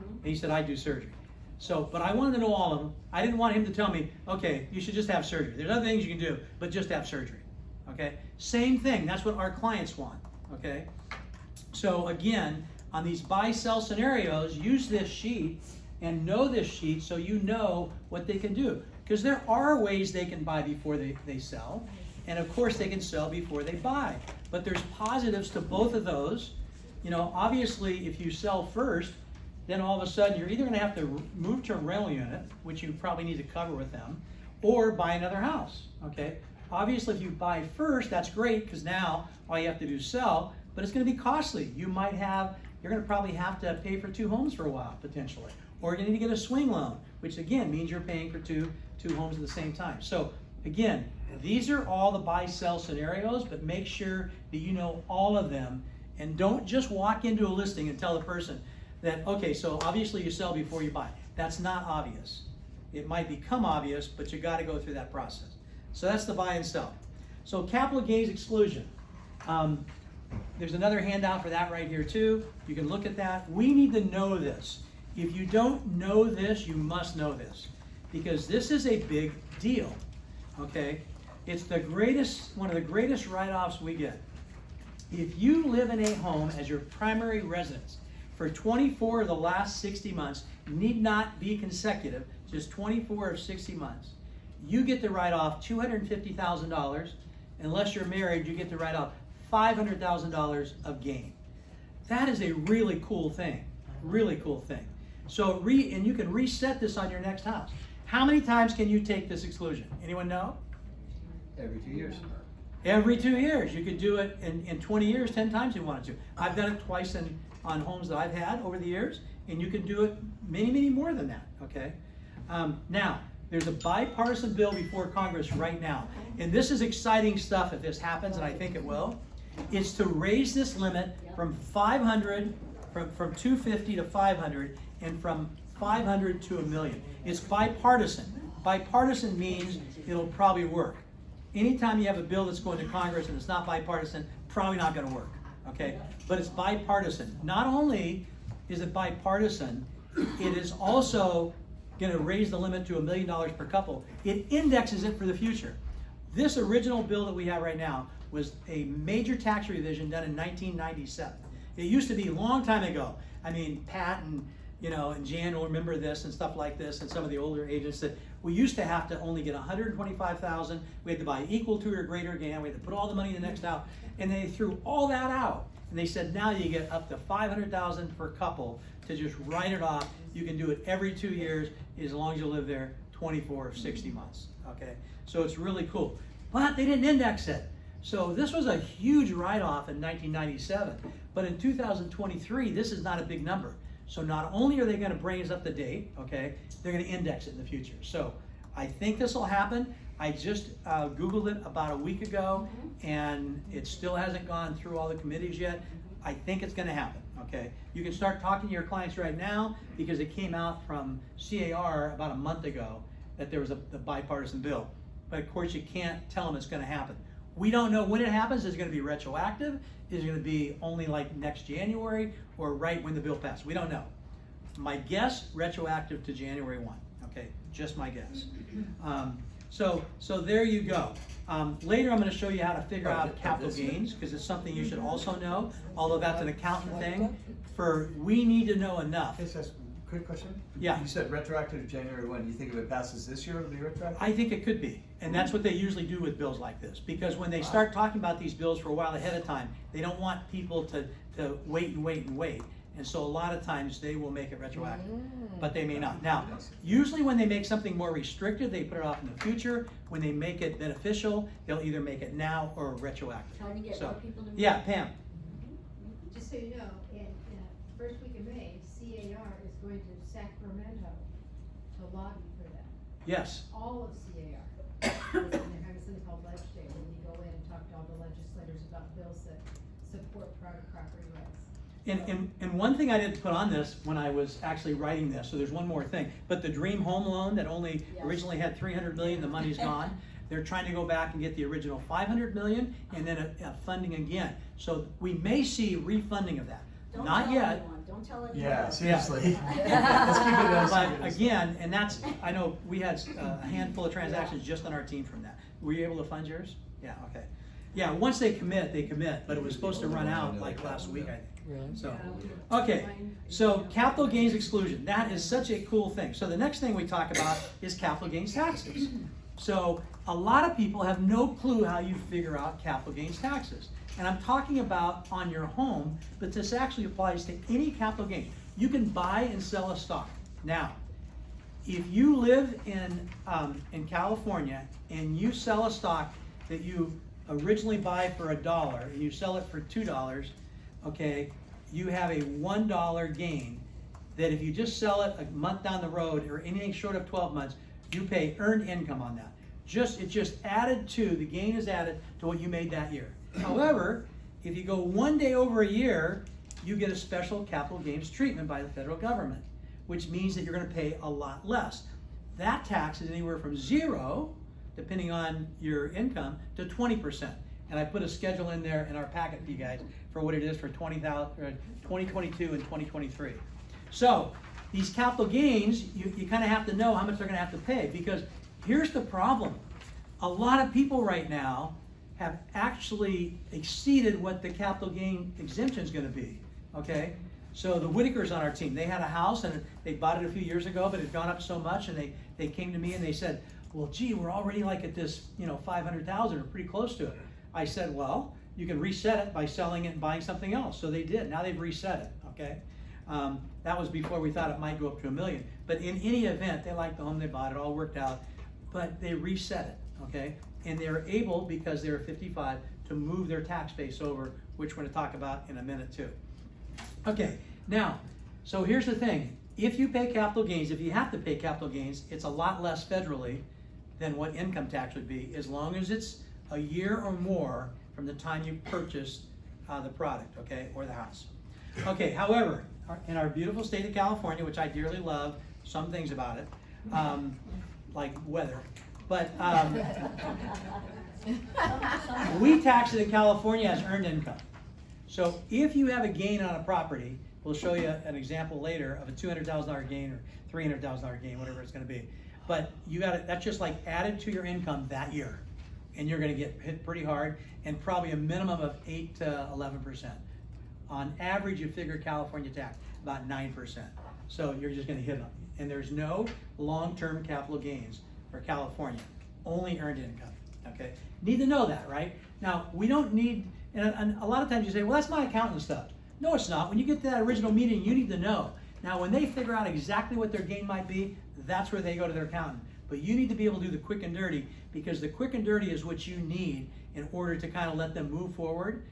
And he said, I'd do surgery. So, but I wanted to know all of them. I didn't want him to tell me, okay, you should just have surgery. There's other things you can do, but just have surgery. Okay? Same thing. That's what our clients want. Okay? So again, on these buy-sell scenarios, use this sheet and know this sheet so you know what they can do. Because there are ways they can buy before they sell. And of course they can sell before they buy. But there's positives to both of those. You know, obviously if you sell first, then all of a sudden you're either going to have to move to a rental unit, which you probably need to cover with them, or buy another house, okay? Obviously if you buy first, that's great because now all you have to do is sell, but it's going to be costly. You're going to probably have to pay for 2 homes for a while, potentially. Or you need to get a swing loan, which again means you're paying for two homes at the same time. So again, these are all the buy-sell scenarios, but make sure that you know all of them and don't just walk into a listing and tell the person that, okay, so obviously you sell before you buy. That's not obvious. It might become obvious, but you got to go through that process. So that's the buy and sell. So capital gains exclusion. There's another handout for that right here too. You can look at that. We need to know this. If you don't know this, you must know this because this is a big deal. Okay? It's one of the greatest write-offs we get. If you live in a home as your primary residence for 24 of the last 60 months, need not be consecutive, just 24 of 60 months, you get to write off $250,000. Unless you're married, you get to write off $500,000 of gain. That is a really cool thing. Really cool thing. So, and you can reset this on your next house. How many times can you take this exclusion? Anyone know? Every 2 years. Every 2 years. You could do it in 20 years, 10 times if you wanted to. I've done it twice on homes that I've had over the years, and you can do it many, many more than that, okay? Now, there's a bipartisan bill before Congress right now, and this is exciting stuff if this happens, and I think it will. It's to raise this limit from 500, from 250 to 500, and from 500 to $1 million. It's bipartisan. Bipartisan means it'll probably work. Anytime you have a bill that's going to Congress and it's not bipartisan, probably not going to work, okay? But it's bipartisan. Not only is it bipartisan, it is also gonna raise the limit to $1 million per couple. It indexes it for the future. This original bill that we have right now was a major tax revision done in 1997. It used to be a long time ago. I mean, Pat and and Jan will remember this and stuff like this, and some of the older agents, that we used to have to only get $125,000. We had to buy equal to or greater again. We had to put all the money in the next house, and they threw all that out. And they said now you get up to $500,000 per couple to just write it off. You can do it every 2 years as long as you live there 24 or 60 months. Okay, so it's really cool. But they didn't index it. So this was a huge write-off in 1997. But in 2023, this is not a big number. So not only are they going to bring us up to date, okay, they're going to index it in the future. So I think this will happen. I just Googled it about a week ago, and it still hasn't gone through all the committees yet. I think it's going to happen, okay? You can start talking to your clients right now because it came out from CAR about a month ago that there was a bipartisan bill. But of course, you can't tell them it's going to happen. We don't know when it happens. Is it going to be retroactive? Is it going to be only like next January or right when the bill passes? We don't know. My guess, retroactive to January 1. Okay, just my guess. So there you go. Later I'm going to show you how to figure out capital gains, because it's something you should also know, although that's an accountant thing. We need to know enough. Can I just ask a quick question? Yeah. You said retroactive to January 1. Do you think if it passes this year, it'll be retroactive? I think it could be. And that's what they usually do with bills like this. Because when they start talking about these bills for a while ahead of time, they don't want people to wait and wait and wait. And so a lot of times they will make it retroactive, but they may not. Now, usually when they make something more restricted, they put it off in the future. When they make it beneficial, they'll either make it now or retroactive. Trying to get more people to move. Yeah, Pam. Just so you know, in first week of May, CAR is going to Sacramento to lobby for that. Yes. All of CAR. And they're having something called Ledge Day, where you go in and talk to all the legislators about bills that support private property rights. And one thing I didn't put on this when I was actually writing this, so there's one more thing, but the Dream Home Loan that only originally had $300 million, the money's gone. They're trying to go back and get the original $500 million and then a funding again. So we may see refunding of that. Don't Not tell yet. anyone. Don't tell anyone. Yeah, seriously. Let's keep it as But it is. again, and that's, I know we had a handful of transactions just on our team from that. Were you able to fund yours? Yeah, okay. Yeah, once they commit, but it was supposed to run out like last week, I think. So, okay, so capital gains exclusion, that is such a cool thing. So the next thing we talk about is capital gains taxes. So a lot of people have no clue how you figure out capital gains taxes. And I'm talking about on your home, but this actually applies to any capital gain. You can buy and sell a stock. Now, if you live in California and you sell a stock that you originally buy for $1 and you sell it for $2, okay, you have a $1 gain that if you just sell it a month down the road or anything short of 12 months, you pay earned income on that. It's just added to, the gain is added to what you made that year. However, if you go 1 day over a year, you get a special capital gains treatment by the federal government, which means that you're going to pay a lot less. That tax is anywhere from 0, depending on your income, to 20%. And I put a schedule in there in our packet for you guys for what it is for 2022 and 2023. So these capital gains, you kind of have to know how much they're going to have to pay, because here's the problem. A lot of people right now have actually exceeded what the capital gain exemption is going to be, okay? So the Whitakers on our team, they had a house and they bought it a few years ago, but it had gone up so much, and they came to me and they said, well, gee, we're already like at this, 500,000 or pretty close to it. I said, well, you can reset it by selling it and buying something else. So they did. Now they've reset it, okay? That was before we thought it might go up to $1 million. But in any event, they liked the home they bought. It all worked out. But they reset it, okay? And they were able, because they were 55, to move their tax base over, which we're going to talk about in a minute too. Okay, now, so here's the thing. If you pay capital gains, if you have to pay capital gains, it's a lot less federally than what income tax would be, as long as it's a year or more from the time you purchased the product, okay, or the house. Okay, however, in our beautiful state of California, which I dearly love, some things about it, like weather, but we tax it in California as earned income. So if you have a gain on a property, We'll show you an example later of a $200,000 gain or $300,000 gain, whatever it's gonna be. But you got that's just like added to your income that year. And you're gonna get hit pretty hard, and probably a minimum of 8 to 11%. On average, you figure California tax, about 9%. So you're just gonna hit them. And there's no long-term capital gains for California, only earned income, okay? Need to know that, right? Now, we don't need, and a lot of times you say, well, that's my accountant stuff. No, it's not. When you get to that original meeting, you need to know. Now, when they figure out exactly what their gain might be, that's where they go to their accountant. But you need to be able to do the quick and dirty, because the quick and dirty is what you need in order to kind of let them move forward.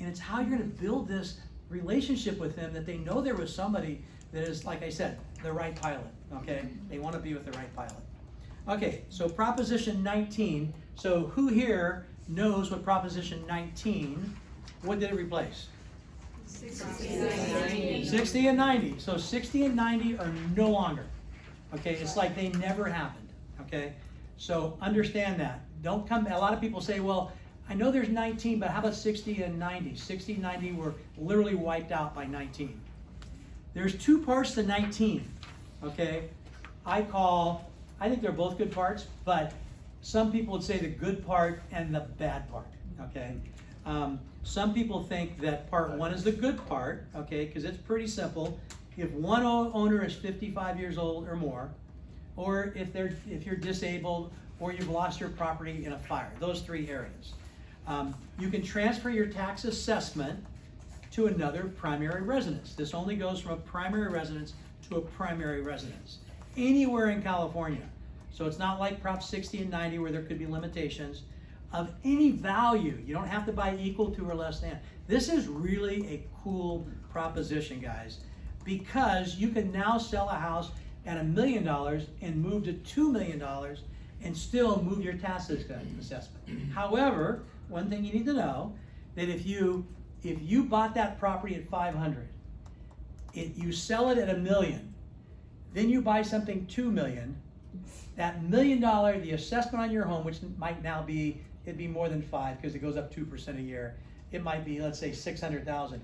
And it's how you're gonna build this relationship with them, that they know there was somebody that is, like I said, the right pilot, okay? They wanna be with the right pilot. Okay, so Proposition 19. So who here knows what Proposition 19, what did it replace? 60 and 90. So 60 and 90 are no longer. Okay, it's like they never happened. Okay, so understand that. Don't come, a lot of people say, well, I know there's 19, but how about 60 and 90? 60 and 90 were literally wiped out by 19. There's two parts to 19. Okay, I think they're both good parts, but some people would say the good part and the bad part. Okay. Some people think that part 1 is the good part, okay, because it's pretty simple. If one owner is 55 years old or more, or if you're disabled, or you've lost your property in a fire, those 3 areas, you can transfer your tax assessment to another primary residence. This only goes from a primary residence to a primary residence, anywhere in California. So it's not like Prop 60 and 90 where there could be limitations of any value. You don't have to buy equal to or less than. This is really a cool proposition, guys, because you can now sell a house at $1 million and move to $2 million and still move your tax assessment. However, one thing you need to know, that if you bought that property at 500, you sell it at $1 million, then you buy something $2 million, that $1 million, the assessment on your home, which might now be, it'd be more than 5 because it goes up 2% a year. It might be, let's say, 600,000.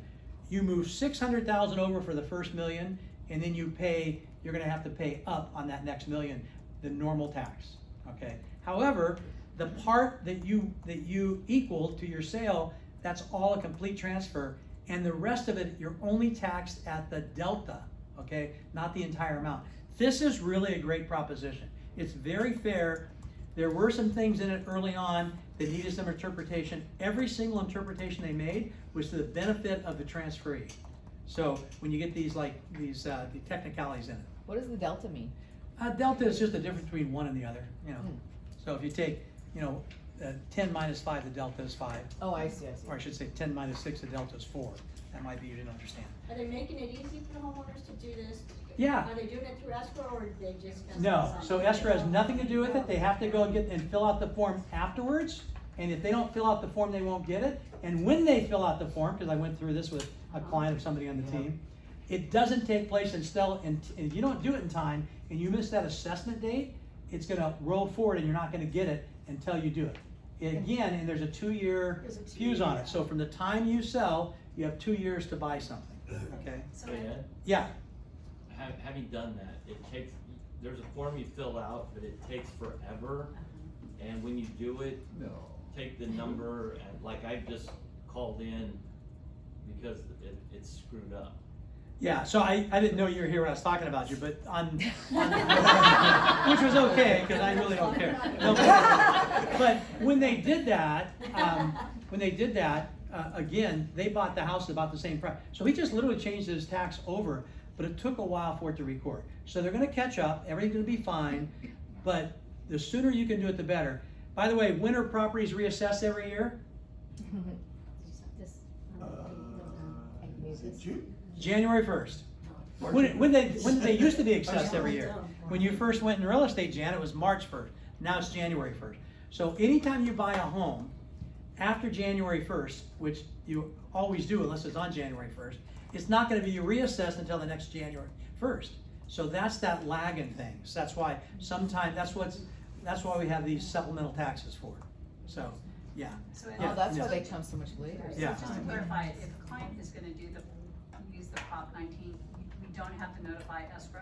You move 600,000 over for the first $1 million, and then you're going to have to pay up on that next $1 million, the normal tax. Okay. However, the part that you equal to your sale, that's all a complete transfer, and the rest of it you're only taxed at the delta. Okay, not the entire amount. This is really a great proposition. It's very fair. There were some things in it early on that needed some interpretation. Every single interpretation they made was to the benefit of the transferee. So when you get these the technicalities in it. What does the delta mean? Delta is just the difference between one and the other. So if you take 10 minus 5, the delta is 5. Oh, I see. Or I should say 10 minus 6, the delta is 4. That might be you didn't understand. Are they making it easy for the homeowners to do this? Yeah. Are they doing it through escrow, or are they just? No, so escrow has nothing to do with it. They have to go and fill out the form afterwards. And if they don't fill out the form, they won't get it. And when they fill out the form, because I went through this with a client or somebody on the team, it doesn't take place and if you don't do it in time and you miss that assessment date, it's gonna roll forward and you're not gonna get it until you do it. Again, and there's a 2-year fuse on it. So from the time you sell, you have 2 years to buy something, okay? So Ed, Yeah, having done that, there's a form you fill out, but it takes forever. And when you do it, take the number, and like I just called in because it's screwed up. yeah, so I didn't know you were here when I was talking about you, but which was okay, because I really don't care. No, but when they did that, again, they bought the house at about the same price. So he just literally changed his tax over, but it took a while for it to record. So they're gonna catch up, everything's gonna be fine, but the sooner you can do it, the better. By the way, when are properties reassessed every year? Is it June? January 1st. When they used to be assessed every year. When you first went in real estate, Jan, it was March 1st. Now it's January 1st. So anytime you buy a home after January 1st, which you always do unless it's on January 1st, it's not going to be reassessed until the next January 1st. So that's that lag in things. That's why sometimes that's why we have these supplemental taxes for. So, yeah. So Oh, that's why they come so much later. Yeah. Just to clarify, if a client is gonna use the Prop 19, we don't have to notify escrow?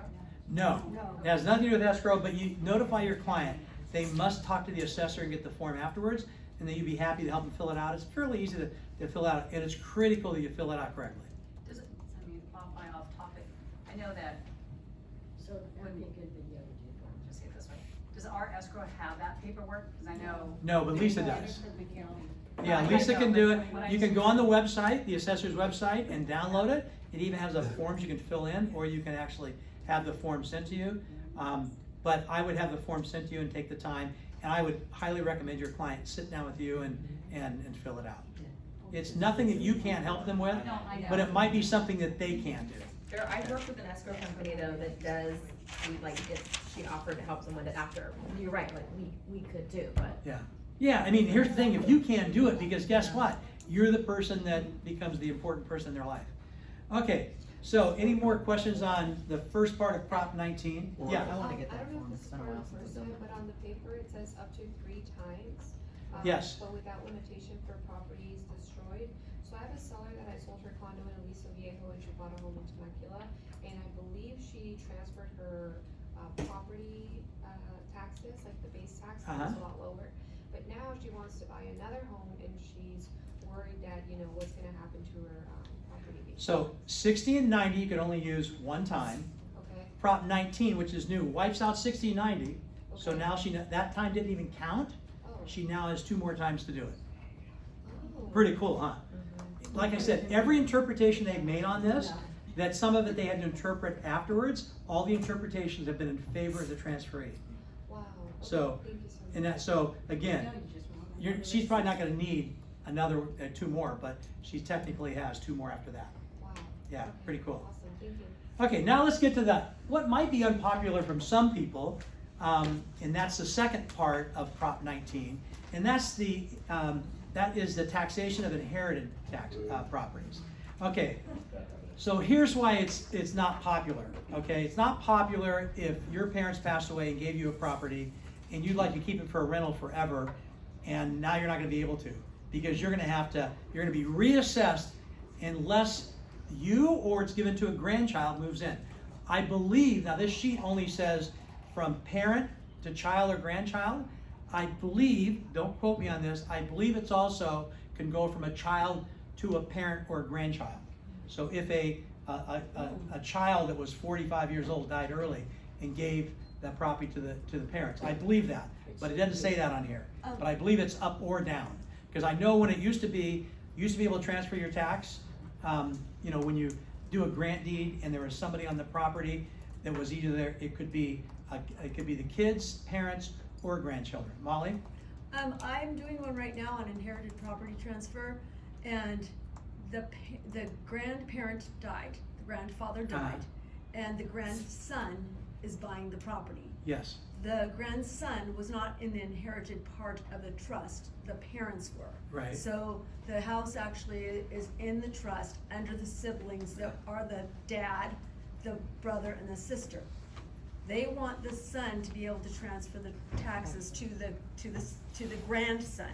No, it has nothing to do with escrow, but you notify your client. They must talk to the assessor and get the form afterwards, and then you'd be happy to help them fill it out. It's fairly easy to fill out, and it's critical that you fill it out correctly. Does it, I mean, off topic, I know that, So that'd be a good video to do for them. just say it this way, does our escrow have that paperwork? Because I know. No, but Lisa does. Yeah, I Lisa know, can but do it. when I You can see- go on the website, the assessor's website, and download it. It even has forms you can fill in, or you can actually have the form sent to you. But I would have the form sent to you and take the time, and I would highly recommend your client sit down with you and fill it out. It's nothing that you can't help them with, No, I know. but it might be something that they can do. There, I work with an escrow company though that does, she offered to help them with it after. You're right, like, we could too, but. Yeah. Yeah, I mean, here's the thing, if you can't do it, because guess what? You're the person that becomes the important person in their life. Okay, so any more questions on the first part of Prop 19? Yeah. I wanna get I that don't know form. if this is It's been a part while of since the I've done but on the paper it says up to 3 times. Yes. But without limitation for properties destroyed. So I have a seller that I sold her condo in Aliso Viejo and she bought a home in Temecula. And I believe she transferred her property taxes, like the base tax, was a lot lower. But now she wants to buy another home and she's worried that, you know, what's gonna happen to her property. So 60 and 90 you can only use one time. Okay. Prop 19, which is new, wipes out 60 and 90. So Okay. now that time didn't even count. Oh. She now has 2 more times to do it. Oh. Pretty cool, huh? Like I said, every interpretation they've made on this, that some of it they had to interpret afterwards, all the interpretations have been in favor of the transferee. Wow. Okay. So, Thank you so much. and that, so again, she's probably not gonna need another 2 more, but she technically has 2 more after that. Wow. Yeah, Okay. pretty cool. Awesome, thank you. Okay, now let's get to what might be unpopular from some people, and that's the second part of Prop 19, and that's that is the taxation of inherited properties. Okay, so here's why it's not popular. Okay, it's not popular if your parents passed away and gave you a property, and you'd like to keep it for a rental forever, and now you're not going to be able to, because you're going to be reassessed unless you or it's given to a grandchild moves in. I believe, now this sheet only says from parent to child or grandchild. I believe, don't quote me on this, I believe it's also can go from a child to a parent or a grandchild. So if a child that was 45 years old died early and gave that property to the parents, I believe that, but it doesn't say that on here. But I believe it's up or down, because I know when it used to be able to transfer your tax. You know, when you do a grant deed and there was somebody on the property that was either there, it could be the kids, parents, or grandchildren. Molly? I'm doing one right now on inherited property transfer, and the grandparent died, the grandfather died, and the grandson is buying the property. Yes. The grandson was not in the inherited part of the trust, the parents were. Right. So the house actually is in the trust under the siblings that are the dad, the brother, and the sister. They want the son to be able to transfer the taxes to the grandson.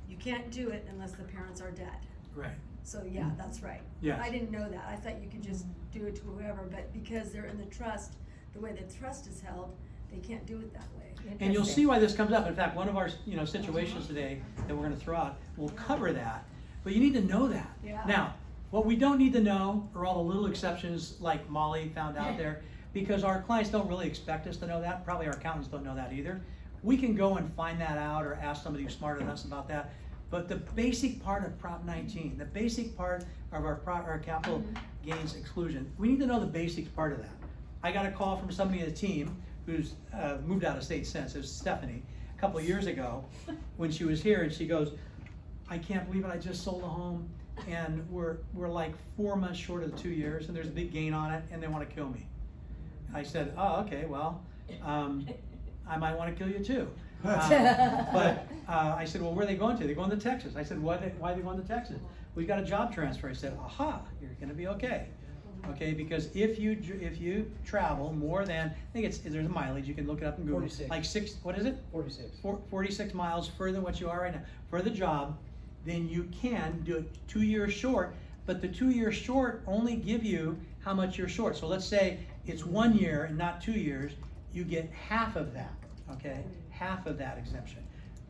You can't do it unless the parents are dead. Right. So yeah, that's right. Yes. I didn't know that. I thought you could just do it to whoever, but because they're in the trust, the way the trust is held, they can't do it that way. And you'll see why this comes up. In fact, one of our situations today that we're going to throw out will cover that. But you need to know that. Yeah. Now, what we don't need to know are all the little exceptions like Molly found out there, because our clients don't really expect us to know that. Probably our accountants don't know that either. We can go and find that out or ask somebody who's smarter than us about that. But the basic part of Prop 19, the basic part of our capital gains exclusion, we need to know the basic part of that. I got a call from somebody in the team who's moved out of state since. It was Stephanie, a couple of years ago when she was here, and she goes, I can't believe it, I just sold a home and we're like 4 months short of the 2 years and there's a big gain on it and they want to kill me. I said, oh, okay, well, I might want to kill you too. But I said, well, where are they going to? They're going to Texas. I said, why are they going to Texas? We've got a job transfer. I said, aha, you're going to be okay. Okay, because if you travel more than, I think there's a mileage, you can look it up in Google. 46. Like 6, what is it? 46. 46 miles further than what you are right now. For the job, then you can do it 2 years short but the 2 years short only give you how much you're short. So let's say it's 1 year and not 2 years, you get half of that, okay? Half of that exemption.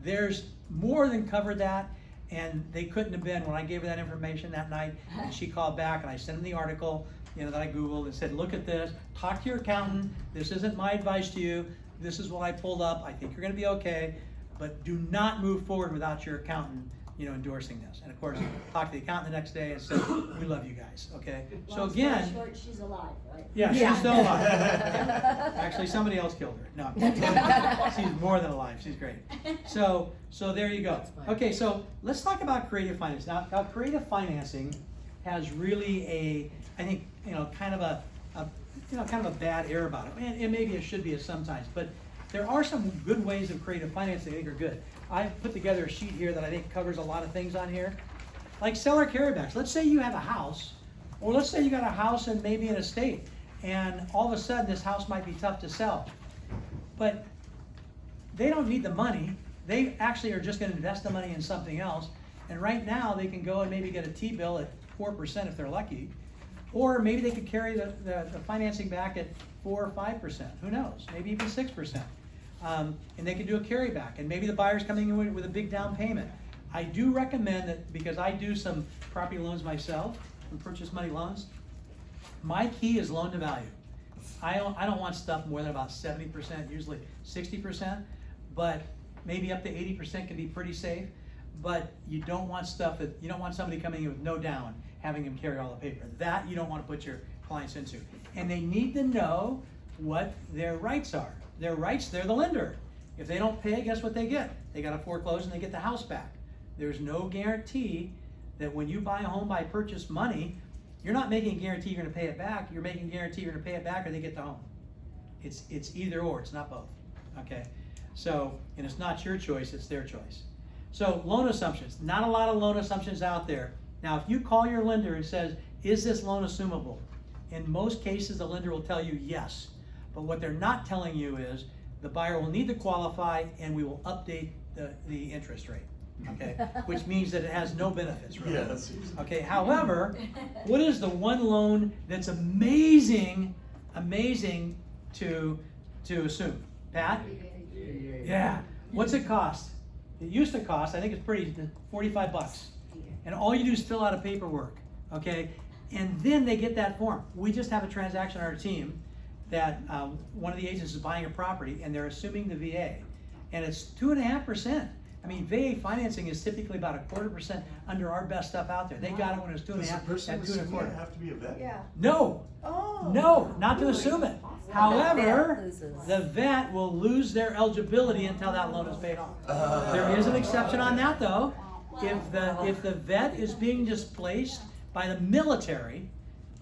There's more than covered that, and they couldn't have been, when I gave her that information that night, and she called back and I sent them the article, that I Googled and said, look at this, talk to your accountant, this isn't my advice to you, this is what I pulled up, I think you're gonna be okay, but do not move forward without your accountant, endorsing this. And of course, talk to the accountant the next day and say, we love you guys, okay? So Long story again, short, she's alive, right? yeah, she's still alive. Actually, somebody else killed her. No, I'm kidding. She's more than alive. She's great. So there you go. Okay, so let's talk about creative finance. Now, creative financing has really I think, kind of a bad air about it. And maybe it should be at sometimes, but there are some good ways of creative financing I think are good. I've put together a sheet here that I think covers a lot of things on here. Like seller carrybacks. Let's say you have a house, or let's say you got a house and maybe an estate, and all of a sudden this house might be tough to sell. But they don't need the money. They actually are just gonna invest the money in something else. And right now they can go and maybe get a T-bill at 4% if they're lucky. Or maybe they could carry the financing back at 4 or 5%. Who knows? Maybe even 6%. And they can do a carryback. And maybe the buyer's coming in with a big down payment. I do recommend that, because I do some property loans myself, and purchase money loans, my key is loan to value. I don't want stuff more than about 70%, usually 60%, but maybe up to 80% can be pretty safe. But you don't want somebody coming in with no down, having them carry all the paper. That you don't want to put your clients into. And they need to know what their rights are. Their rights, they're the lender. If they don't pay, guess what they get? They got to foreclose and they get the house back. There's no guarantee that when you buy a home by purchase money, you're not making a guarantee you're going to pay it back. You're making a guarantee you're going to pay it back or they get the home. It's either or, it's not both. Okay? So, and it's not your choice, it's their choice. So loan assumptions, not a lot of loan assumptions out there. Now, if you call your lender and says, is this loan assumable? In most cases, the lender will tell you yes. But what they're not telling you is the buyer will need to qualify and we will update the interest rate, okay? Which means that it has no benefits, really. Yeah, that's okay, however, what is the one loan that's amazing to assume? Pat? Yeah. What's it cost? It used to cost, I think it's pretty, $45. And all you do is fill out a paperwork, okay? And then they get that form. We just have a transaction on our team that one of the agents is buying a property and they're assuming the VA. And it's 2.5%. I mean, VA financing is typically about 0.25% under our best stuff out there. They got it when it was 2.5% at 2.25%. Have to be a vet? Yeah. No, Oh. no, not to assume it. However, the vet will lose their eligibility until that loan is paid off. There is an exception on that though. If the vet is being displaced by the military,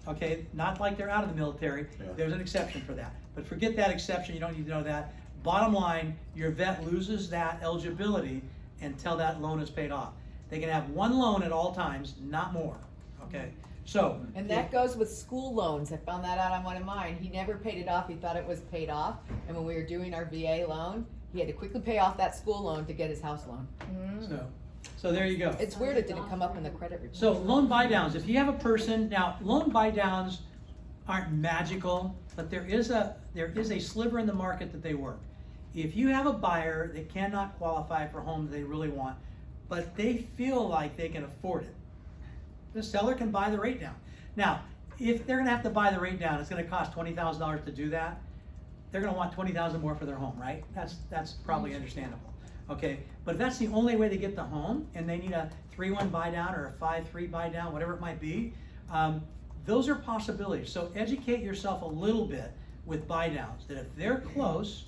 okay, not like they're out of the military, there's an exception for that. But forget that exception, you don't need to know that. Bottom line, your vet loses that eligibility until that loan is paid off. They can have one loan at all times, not more, okay? So. And that goes with school loans. I found that out on one of mine. He never paid it off. He thought it was paid off. And when we were doing our VA loan, he had to quickly pay off that school loan to get his house loan. So there you go. It's weird it didn't come up in the credit report. So loan buy downs, if you have a person, now loan buy downs aren't magical, but there is a sliver in the market that they work. If you have a buyer that cannot qualify for homes they really want, but they feel like they can afford it, the seller can buy the rate down. Now, if they're gonna have to buy the rate down, it's gonna cost $20,000 to do that. They're gonna want $20,000 more for their home, right? That's probably understandable. Okay, but if that's the only way to get the home and they need a 3-1 buy down or a 5-3 buy down, whatever it might be, those are possibilities. So educate yourself a little bit with buy downs, that if they're close,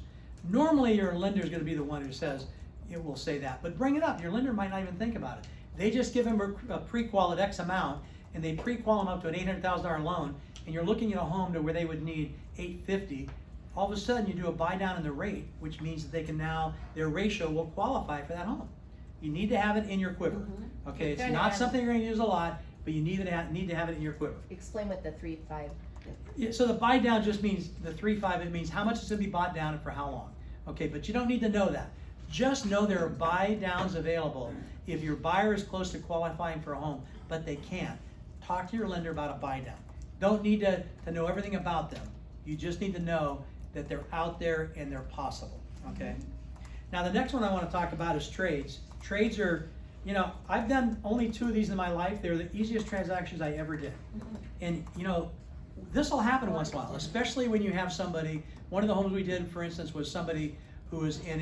normally your lender is going to be the one who says, it will say that, but bring it up. Your lender might not even think about it. They just give them a pre-qual at X amount and they pre-qual them up to an $800,000 loan and you're looking at a home to where they would need $850,000. All of a sudden you do a buy down in the rate, which means that they can now, their ratio will qualify for that home. You need to have it in your quiver. Okay, it's not something you're going to use a lot, but you need to have it in your quiver. Explain what the 3-5. Yeah, so the buy down just means the 3-5, it means how much is going to be bought down and for how long. Okay, but you don't need to know that. Just know there are buy downs available if your buyer is close to qualifying for a home, but they can't. talk to your lender about a buy down. Don't need to know everything about them. You just need to know that they're out there and they're possible, okay? Now, the next one I want to talk about is trades. Trades are, I've done only 2 of these in my life. They're the easiest transactions I ever did. And, this will happen once in a while, especially when you have somebody, one of the homes we did, for instance, was somebody who was in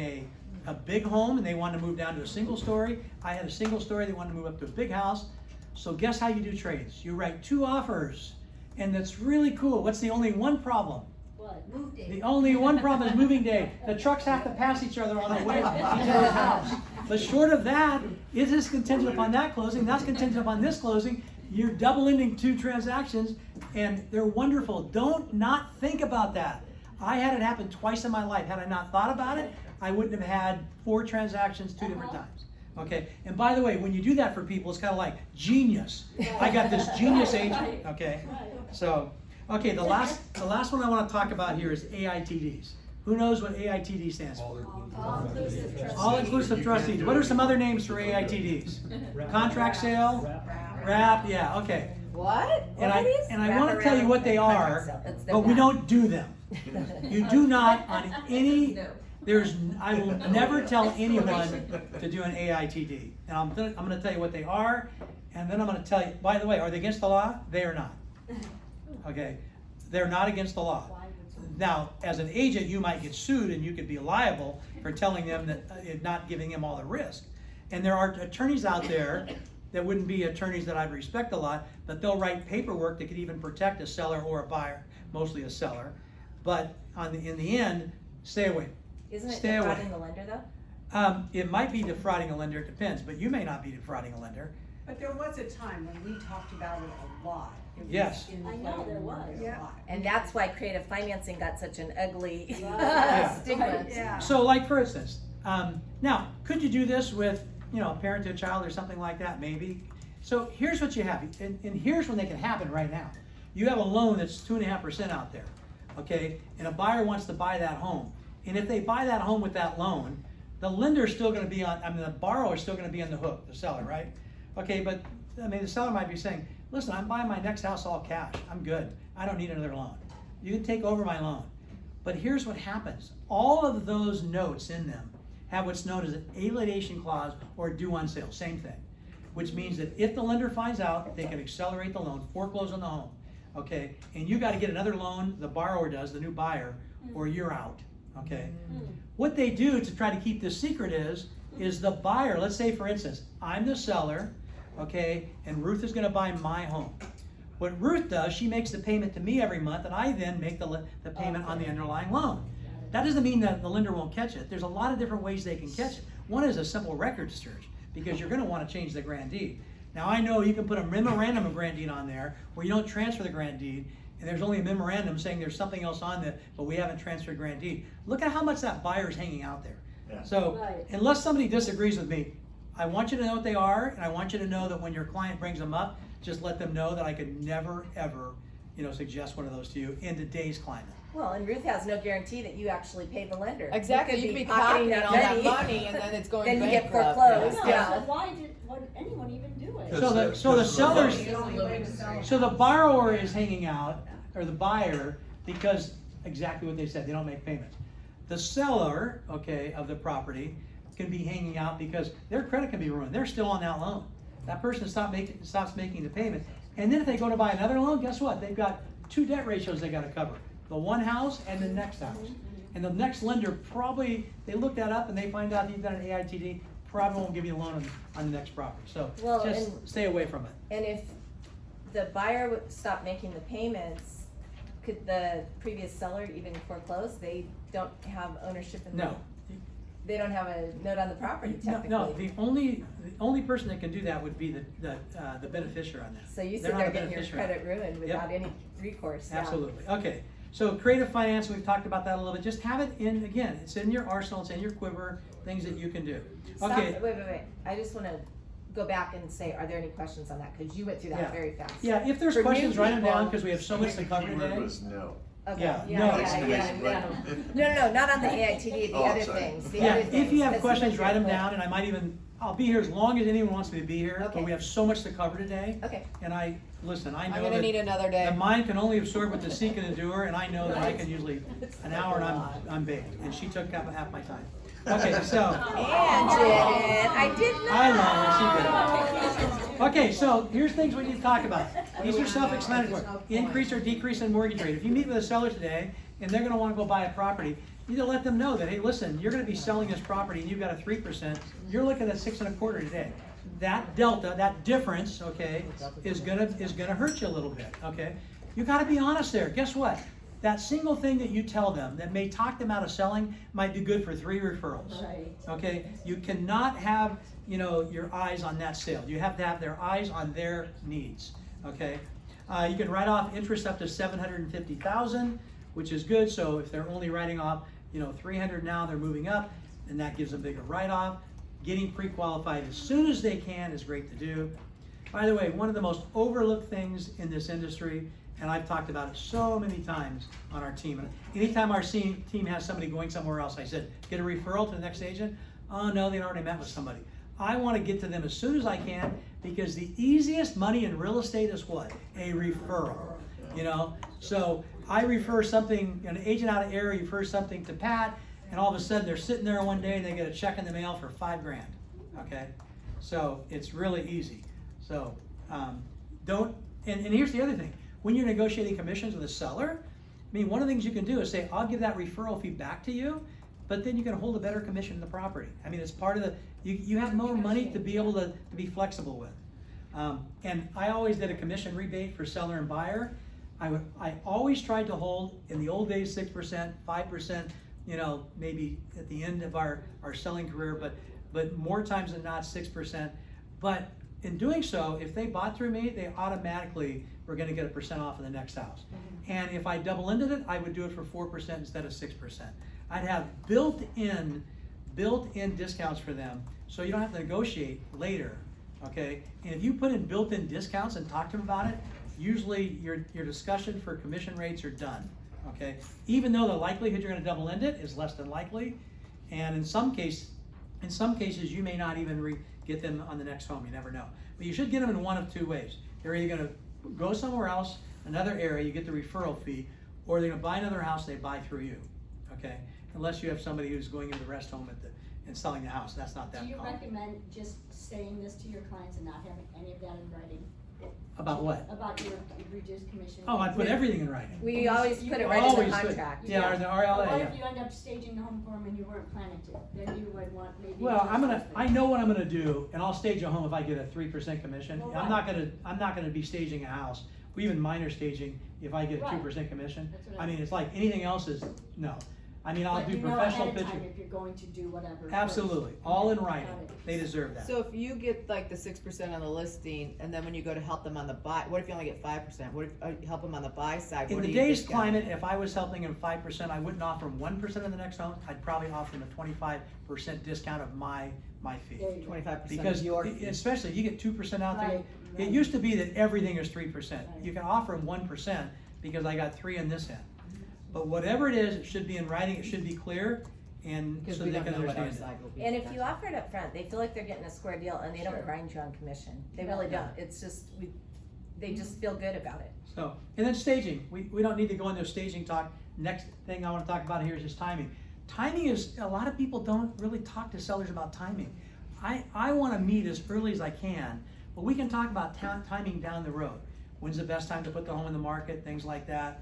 a big home and they wanted to move down to a single story. I had a single story, they wanted to move up to a big house. So guess how you do trades? You write 2 offers, and that's really cool. What's the only one problem? What? Move day. The only one problem is moving day. The trucks have to pass each other on the way to each other's house. But short of that, it is contingent upon that closing, that's contingent upon this closing. You're double ending 2 transactions, and they're wonderful. Don't not think about that. I had it happen twice in my life. Had I not thought about it, I wouldn't have had 4 transactions 2 different times. Okay, and by the way, when you do that for people, it's kind of like genius. I got this genius agent. Okay, so okay, the last one I want to talk about here is AITDs. Who knows what AITD stands for? All-inclusive trustees. All-inclusive trustees. What are some other names for AITDs? Contract sale, wrap. Yeah, okay. What? And What are these? I want to tell you what they are, but we don't do them. You do not on any. I will never tell anyone to do an AITD. And I'm going to tell you what they are, and then I'm going to tell you, by the way, are they against the law? They are not. Okay? They're not against the law. Now, as an agent, you might get sued and you could be liable for telling them that, not giving them all the risk. And there are attorneys out there that wouldn't be attorneys that I'd respect a lot, but they'll write paperwork that could even protect a seller or a buyer, mostly a seller. But in the end, stay away. Isn't it Stay away. defrauding the lender though? It might be defrauding a lender, it depends, but you may not be defrauding a lender. But there was a time when we talked about it a lot. It was Yes. in I know there was. a Yeah. lot. And that's why creative financing got such an ugly Yeah. stigma. Yeah. So like for instance, now, could you do this with, a parent to a child or something like that? Maybe. So here's what you have, and here's when they can happen right now. You have a loan that's 2.5% out there, okay? And a buyer wants to buy that home. And if they buy that home with that loan, the lender's still gonna be the borrower's still gonna be on the hook, the seller, right? Okay, but, the seller might be saying, listen, I'm buying my next house all cash. I'm good. I don't need another loan. You can take over my loan. But here's what happens. All of those notes in them have what's known as an alienation clause or due on sale, same thing. Which means that if the lender finds out, they can accelerate the loan, foreclose on the home, okay? And you gotta get another loan, the borrower does, the new buyer, or you're out, okay? What they do to try to keep this secret is the buyer, let's say for instance, I'm the seller, okay, and Ruth is gonna buy my home. What Ruth does, she makes the payment to me every month, and I then make the payment on the underlying loan. That doesn't mean that the lender won't catch it. There's a lot of different ways they can catch it. One is a simple records search, because you're gonna wanna change the grand deed. Now I know you can put a memorandum of grand deed on there, where you don't transfer the grand deed, and there's only a memorandum saying there's something else on that, but we haven't transferred grand deed. Look at how much that buyer's hanging out there. Yeah. So, Right. unless somebody disagrees with me, I want you to know what they are, and I want you to know that when your client brings them up, just let them know that I could never, ever, suggest one of those to you in today's climate. Well, and Ruth has no guarantee that you actually pay the lender. Exactly, you could be pocketing all that money and then it's going Then you get bankrupt. foreclosed. No, Yeah. so why would anyone even do it? So the sellers, The only way to sell it. so the borrower is hanging out, or the buyer, because exactly what they said, they don't make payments. The seller, okay, of the property can be hanging out because their credit can be ruined. They're still on that loan. That person stops making the payment. And then if they go to buy another loan, guess what? They've got 2 debt ratios they gotta cover. The one house and the next house. And the next lender probably, they look that up and they find out that you've got an AITD, probably won't give you a loan on the next property. So Well, just and- stay away from it. And if the buyer would stop making the payments, could the previous seller even foreclose? They don't have ownership in the. No. They don't have a note on the property technically. No, the only person that can do that would be the beneficiary on that. So you They're sit not there a getting your beneficiary. credit ruined without any recourse. Yeah. Absolutely. Okay. So creative finance, we've talked about that a little bit. Just have it in, again, it's in your arsenal, it's in your quiver, things that you can do. Stop, Okay. wait. I just wanna go back and say, are there any questions on that? Cause you went through Yeah. that very fast. Yeah, if there's For new questions, write them down, people- because we have so much to cover The keyword today. was no. Okay. Yeah, Yeah, no. yeah, Exclamation yeah, point. no, not on the AITD, the Oh, other sorry. things, the Yeah, other things. if you have 'cause questions, sometimes write them you're- down, and I might even, I'll be here as long as anyone wants me to be here, but Okay. we have so much to cover today. Okay. And I know I'm gonna need that another day. the mind can only absorb what the sea can endure, and I know that I can usually, an hour and I'm baked, and she took up half my time. Okay, so. And did, I did not. I love her, she did. Okay, so here's things we need to talk about. These are self-explanatory. Increase or decrease in mortgage rate. If you meet with a seller today, and they're gonna wanna go buy a property, you need to let them know that, hey, listen, you're gonna be selling this property and you've got a 3%, you're looking at 6.25 today. That delta, that difference, okay, is gonna hurt you a little bit, okay? You gotta be honest there. Guess what? That single thing that you tell them that may talk them out of selling might be good for 3 referrals. Right. Okay? You cannot have, your eyes on that sale. You have to have their eyes on their needs. Okay? You can write off interest up to $750,000, which is good. So if they're only writing off, $300 now, they're moving up, and that gives them a bigger write-off. Getting pre-qualified as soon as they can is great to do. By the way, one of the most overlooked things in this industry, and I've talked about it so many times on our team. And anytime our team has somebody going somewhere else, I said, get a referral to the next agent. Oh no, they'd already met with somebody. I want to get to them as soon as I can, because the easiest money in real estate is what? A referral. So I refer something, an agent out of area refers something to Pat, and all of a sudden they're sitting there one day and they get a check in the mail for $5,000. Okay, so it's really easy. So don't. And here's the other thing: when you're negotiating commissions with a seller, one of the things you can do is say, I'll give that referral fee back to you, but then you can hold a better commission in the property. It's part of the. You have more money to be able to be flexible with. And I always did a commission rebate for seller and buyer. I always tried to hold, in the old days, 6%, 5%, maybe at the end of our selling career, but more times than not, 6%. But in doing so, if they bought through me, they automatically were gonna get 1% off of the next house. And if I double-ended it, I would do it for 4% instead of 6%. I'd have built-in discounts for them, so you don't have to negotiate later, okay? And if you put in built-in discounts and talk to them about it, usually your discussion for commission rates are done, okay? Even though the likelihood you're gonna double-end it is less than likely, and in some cases you may not even get them on the next home, you never know. But you should get them in one of two ways. They're either gonna go somewhere else, another area, you get the referral fee, or they're gonna buy another house, they buy through you, okay? Unless you have somebody who's going into the rest home and selling the house, that's not that Do you common. recommend just saying this to your clients and not having any of that in writing? About what? About your reduced commission? Oh, I put everything in writing. We always put it right in Always the put- contract. Yeah, or the But RLA, what yeah. if you end up staging the home for them and you weren't planning to? Then you would want maybe. Well, I know what I'm gonna do, and I'll stage a home if I get a 3% commission. Well, I'm right. not gonna be staging a house, even minor staging, if I get a Right. 2% commission. That's what I mean. It's like anything else is, no. I'll But do you know professional ahead of time pitching. if you're going to do whatever. first. Absolutely, all in Got writing. it. They deserve that. So if you get like the 6% on the listing, and then when you go to help them on the buy, what if you only get 5%? What if you help them on the buy side? In What do the you day's discount? climate, if I was helping them 5%, I wouldn't offer them 1% in the next home. I'd probably offer them a 25% discount of my fee. There you go. 25% Because of your fee. especially if you get 2% out there, Right, it right. used to be that everything is 3%. Right. You can offer them 1% because I got 3 in this end. But whatever it is, it should be in writing, it should be clear, and Because so we they don't can know what our understand it. side will be. And if you offer it up front, they feel like they're getting a square deal and they don't Sure. grind you on commission. They really don't. It's just, they just feel good about it. So, and then staging, we don't need to go into a staging talk. Next thing I wanna talk about here is just timing. Timing is, a lot of people don't really talk to sellers about timing. I wanna meet as early as I can, but we can talk about timing down the road. When's the best time to put the home in the market, things like that.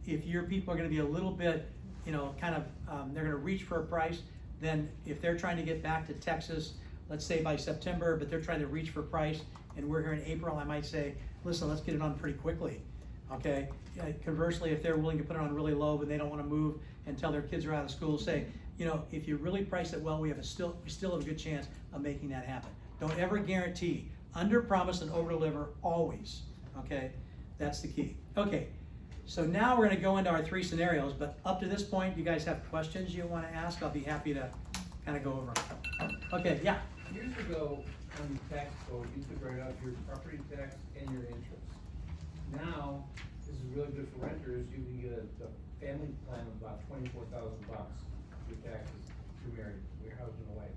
If your people are gonna be a little bit, they're gonna reach for a price, then if they're trying to get back to Texas, let's say by September, but they're trying to reach for price, and we're here in April, I might say, listen, let's get it on pretty quickly, okay? Conversely, if they're willing to put it on really low, but they don't wanna move until their kids are out of school, say, if you really price it well, we still have a good chance of making that happen. Don't ever guarantee, under promise and over deliver always, okay? That's the key. Okay, so now we're gonna go into our 3 scenarios, but up to this point, you guys have questions you wanna ask, I'll be happy to kinda go over them. Okay, yeah? Years ago, on the tax code, you could write off your property tax and your interest. Now, this is really good for renters, you can get a family plan of about $24,000 with taxes if you're married, your husband away.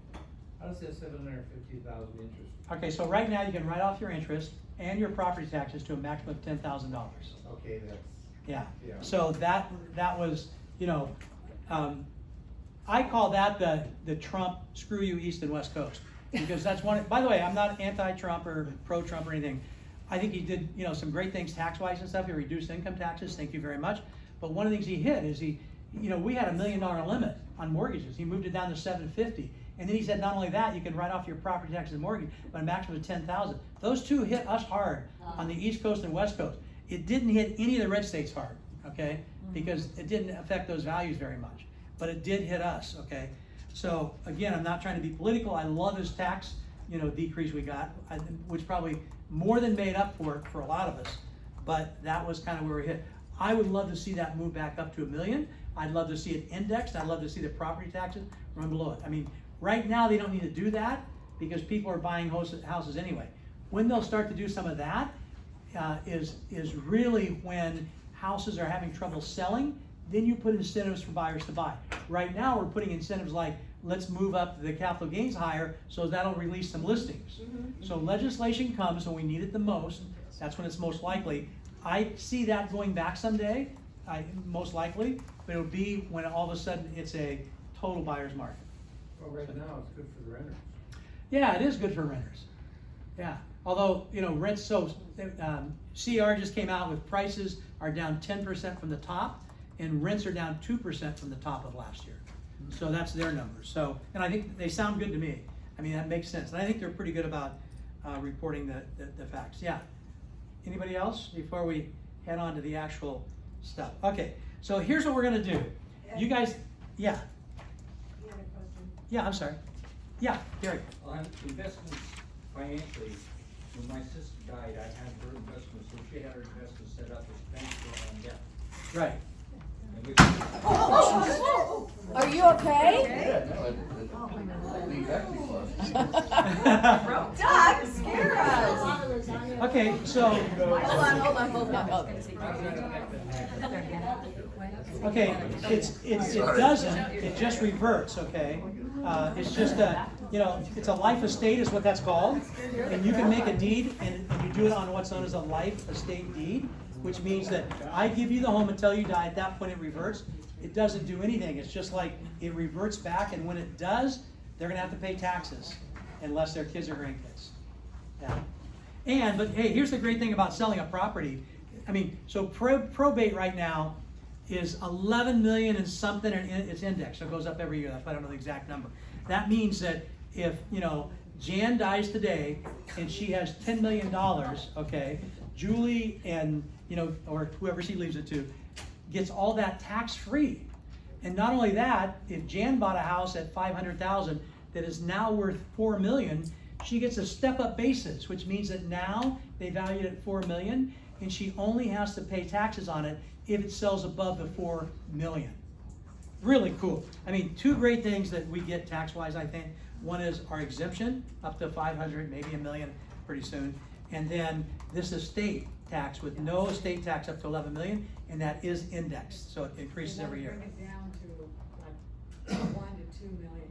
How does that $750,000 interest? Okay, so right now you can write off your interest and your property taxes to a maximum of $10,000. Okay, that's. Yeah. Yeah. So that was, I call that the Trump screw you East and West Coast, because that's one. By the way, I'm not anti-Trump or pro-Trump or anything. I think he did, some great things tax-wise and stuff. He reduced income taxes. Thank you very much. But one of the things he hit is we had $1 million limit on mortgages. He moved it down to $750,000. And then he said, not only that, you can write off your property taxes and mortgage, but a maximum of $10,000. Those two hit us hard on the East Coast and West Coast. It didn't hit any of the red states hard, okay? Because it didn't affect those values very much. But it did hit us, okay? So again, I'm not trying to be political. I love this tax, decrease we got, which probably more than made up for a lot of us. But that was kind of where we hit. I would love to see that move back up to $1 million. I'd love to see it indexed. I'd love to see the property taxes run below it. I mean, right now they don't need to do that because people are buying houses anyway. When they'll start to do some of that is really when houses are having trouble selling. Then you put incentives for buyers to buy. Right now we're putting incentives like, let's move up the capital gains higher so that'll release some listings. So legislation comes when we need it the most. That's when it's most likely. I see that going back someday, most likely, but it'll be when all of a sudden it's a total buyer's market. Well, right now, it's good for the renters. Yeah, it is good for renters. Yeah, although, rents, CR just came out with prices are down 10% from the top, and rents are down 2% from the top of last year. So that's their numbers. So, and I think they sound good to me. I mean, that makes sense. And I think they're pretty good about reporting the facts. Yeah. Anybody else before we head on to the actual stuff? Okay, so here's what we're gonna do. You guys, yeah. You had a question? Yeah, I'm sorry. Yeah, Gary. On investments financially, when my sister died, I had her investments, so she had her investments set up as bank on debt. Right. And we- Are you okay? Yeah, no, I leave equity clause. Doug, scare us. Okay, so, Hold on. okay, it doesn't, it just reverts, okay? It's just it's a life estate is what that's called. And you can make a deed and you do it on what's known as a life estate deed, which means that I give you the home until you die. At that point it reverts. It doesn't do anything. It's just like it reverts back, and when it does, they're gonna have to pay taxes unless they're kids or grandkids. Yeah. But hey, here's the great thing about selling a property. I mean, so probate right now is 11 million and something, and it's indexed, so it goes up every year. That's why I don't know the exact number. That means that if, Jan dies today and she has $10 million, okay, Julie and, or whoever she leaves it to, gets all that tax-free. And not only that, if Jan bought a house at $500,000 that is now worth $4 million, she gets a step-up basis, which means that now they value it at $4 million, and she only has to pay taxes on it if it sells above the $4 million. Really cool. I mean, two great things that we get tax-wise, I think. One is our exemption, up to 500, maybe $1 million pretty soon. And then this estate tax with no estate tax up to 11 million, and that is indexed, so it increases every year. Bring it down to like 1 to 2 million.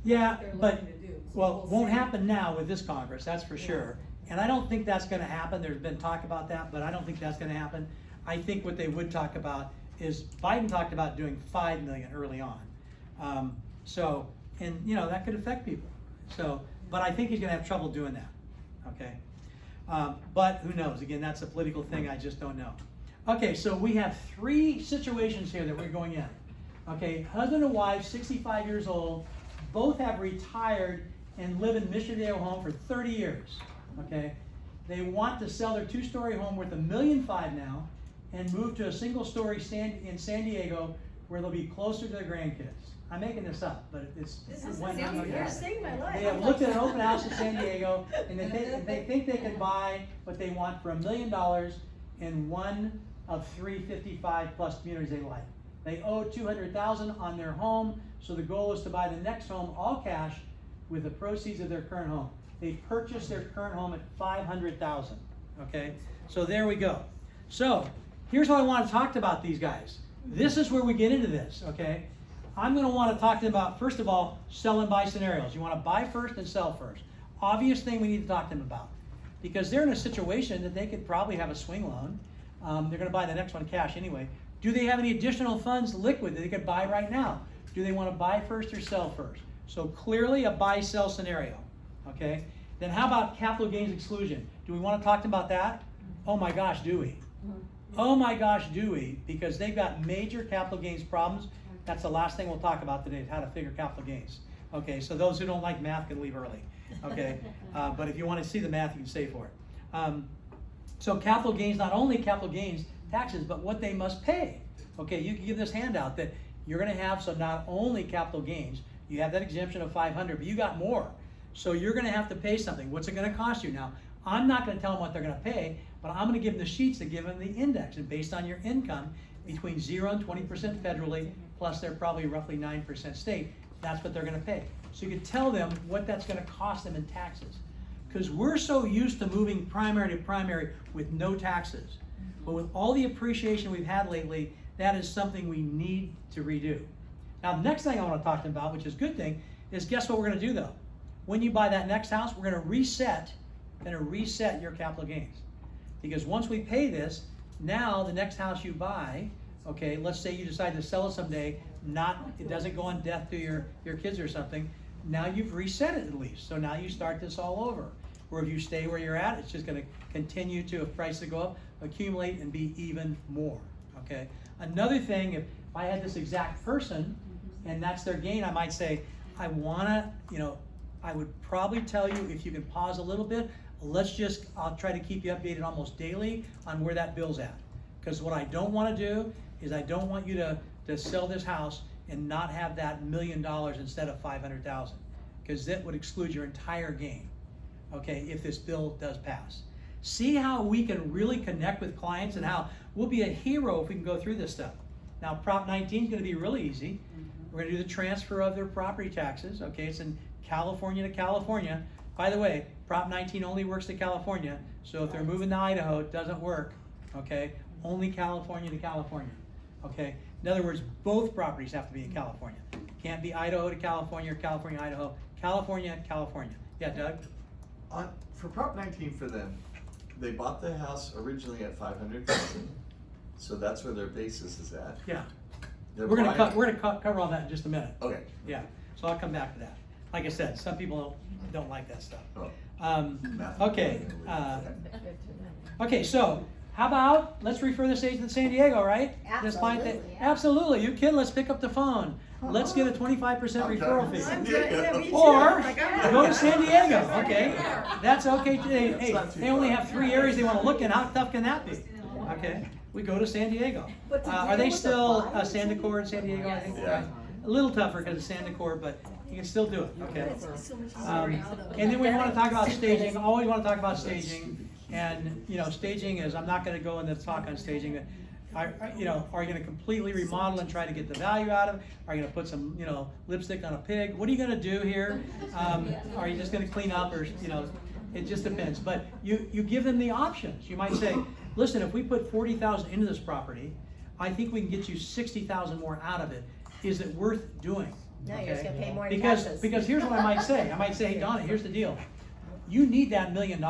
Yeah, They're but, looking to do. So well, we'll won't see. happen now with this Congress, that's for sure. And I don't think that's gonna happen. There's been talk about that, but I don't think that's gonna happen. I think what they would talk about is, Biden talked about doing 5 million early on. And that could affect people. So, but I think he's gonna have trouble doing that, okay? But who knows? Again, that's a political thing, I just don't know. Okay, so we have 3 situations here that we're going in. Okay, husband and wife, 65 years old, both have retired and live in Mission-Viejo home for 30 years, okay? They want to sell their 2-story home worth $1.5 million now and move to a single-story in San Diego where they'll be closer to their grandkids. I'm making this up, but it's one number. You're saving my life. They have looked at an open house in San Diego, and they think they can buy what they want for $1 million in one of 3 55+ communities they like. They owe $200,000 on their home, so the goal is to buy the next home all cash with the proceeds of their current home. They purchased their current home at $500,000. Okay, so there we go. So here's what I want to talk about these guys. This is where we get into this, okay? I'm going to want to talk to them about, first of all, sell and buy scenarios. You want to buy first and sell first. Obvious thing we need to talk to them about. Because they're in a situation that they could probably have a swing loan. They're going to buy the next one cash anyway. Do they have any additional funds liquid that they could buy right now? Do they want to buy first or sell first? So clearly a buy-sell scenario, okay? Then how about capital gains exclusion? Do we want to talk to them about that? Oh my gosh, do we? Oh my gosh, do we? Because they've got major capital gains problems. That's the last thing we'll talk about today, is how to figure capital gains. Okay, so those who don't like math can leave early. Okay, but if you want to see the math, you can stay for it. So capital gains, not only capital gains taxes, but what they must pay. Okay, you can give this handout that you're going to have, so not only capital gains, you have that exemption of $500, but you got more. So you're going to have to pay something. What's it going to cost you? Now, I'm not going to tell them what they're going to pay, but I'm going to give them the sheets that give them the index. And based on your income, between 0 and 20% federally, plus they're probably roughly 9% state, that's what they're going to pay. So you can tell them what that's going to cost them in taxes. Because we're so used to moving primary to primary with no taxes. But with all the appreciation we've had lately, that is something we need to redo. Now, the next thing I want to talk to them about, which is a good thing, is guess what we're going to do though? When you buy that next house, we're going to reset your capital gains. Because once we pay this, now the next house you buy, okay, let's say you decide to sell it someday, it doesn't go on death to your kids or something, now you've reset it at least. So now you start this all over. Or if you stay where you're at, it's just going to continue to, if prices go up, accumulate and be even more, okay? Another thing, if I had this exact person and that's their gain, I might say, I would probably tell you, if you can pause a little bit, I'll try to keep you updated almost daily on where that bill's at. Because what I don't want to do is I don't want you to sell this house and not have that $1 million instead of $500,000. Because that would exclude your entire gain, okay, if this bill does pass. See how we can really connect with clients and how we'll be a hero if we can go through this stuff. Now, Prop 19 is going to be really easy. We're going to do the transfer of their property taxes, okay, it's in California to California. By the way, Prop 19 only works to California, so if they're moving to Idaho, it doesn't work, okay? Only California to California, okay? In other words, both properties have to be in California. Can't be Idaho to California or California, Idaho. California, California. Yeah, Doug? For Prop 19 for them, they bought the house originally at $500,000, so that's where their basis is at. Yeah. They're We're gonna buying- cover all that in just a minute. Okay. Yeah, so I'll come back to that. Like I said, some people don't like that stuff. Oh. Okay. Okay, so how about, let's refer this agent to San Diego, right? This client that- Absolutely. Absolutely, you kid, let's pick up the phone. Let's get a 25% referral fee. San Diego. Or go to San Diego, okay? That's okay. Hey, they only have 3 areas they want to look in. How tough can that be? Okay, we go to San Diego. But to Are they deal with still the buyers, Sandicor in San Diego, I think? Yeah. A little tougher because it's Sandicor, but you can still do it, okay? So much And then we want to talk about staging, always want to talk about staging. And, staging is, I'm not going to go into talk on staging. Are you going to completely remodel and try to get the value out of it? Are you going to put some, lipstick on a pig? What are you going to do here? Are you just going to clean up or, it just depends. But you give them the options. You might say, listen, if we put $40,000 into this property, I think we can get you $60,000 more out of it. Is it worth doing? No, you're just gonna pay more in Because taxes. here's what I might say. I might say, hey, Donna, here's the deal. You need that $1 million.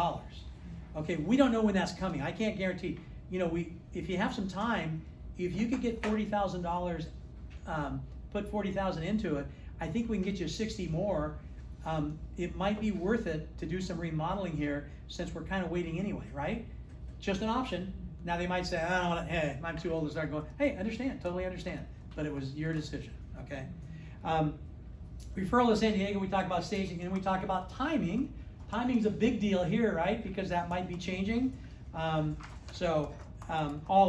Okay, we don't know when that's coming. I can't guarantee. If you have some time, if you could get $40,000, put $40,000 into it, I think we can get you 60 more. It might be worth it to do some remodeling here since we're kind of waiting anyway, right? Just an option. Now they might say, I don't want to, hey, I'm too old to start going. Hey, understand, totally understand. But it was your decision, okay? Referral to San Diego, we talk about staging, and we talk about timing. Timing's a big deal here, right? Because that might be changing. All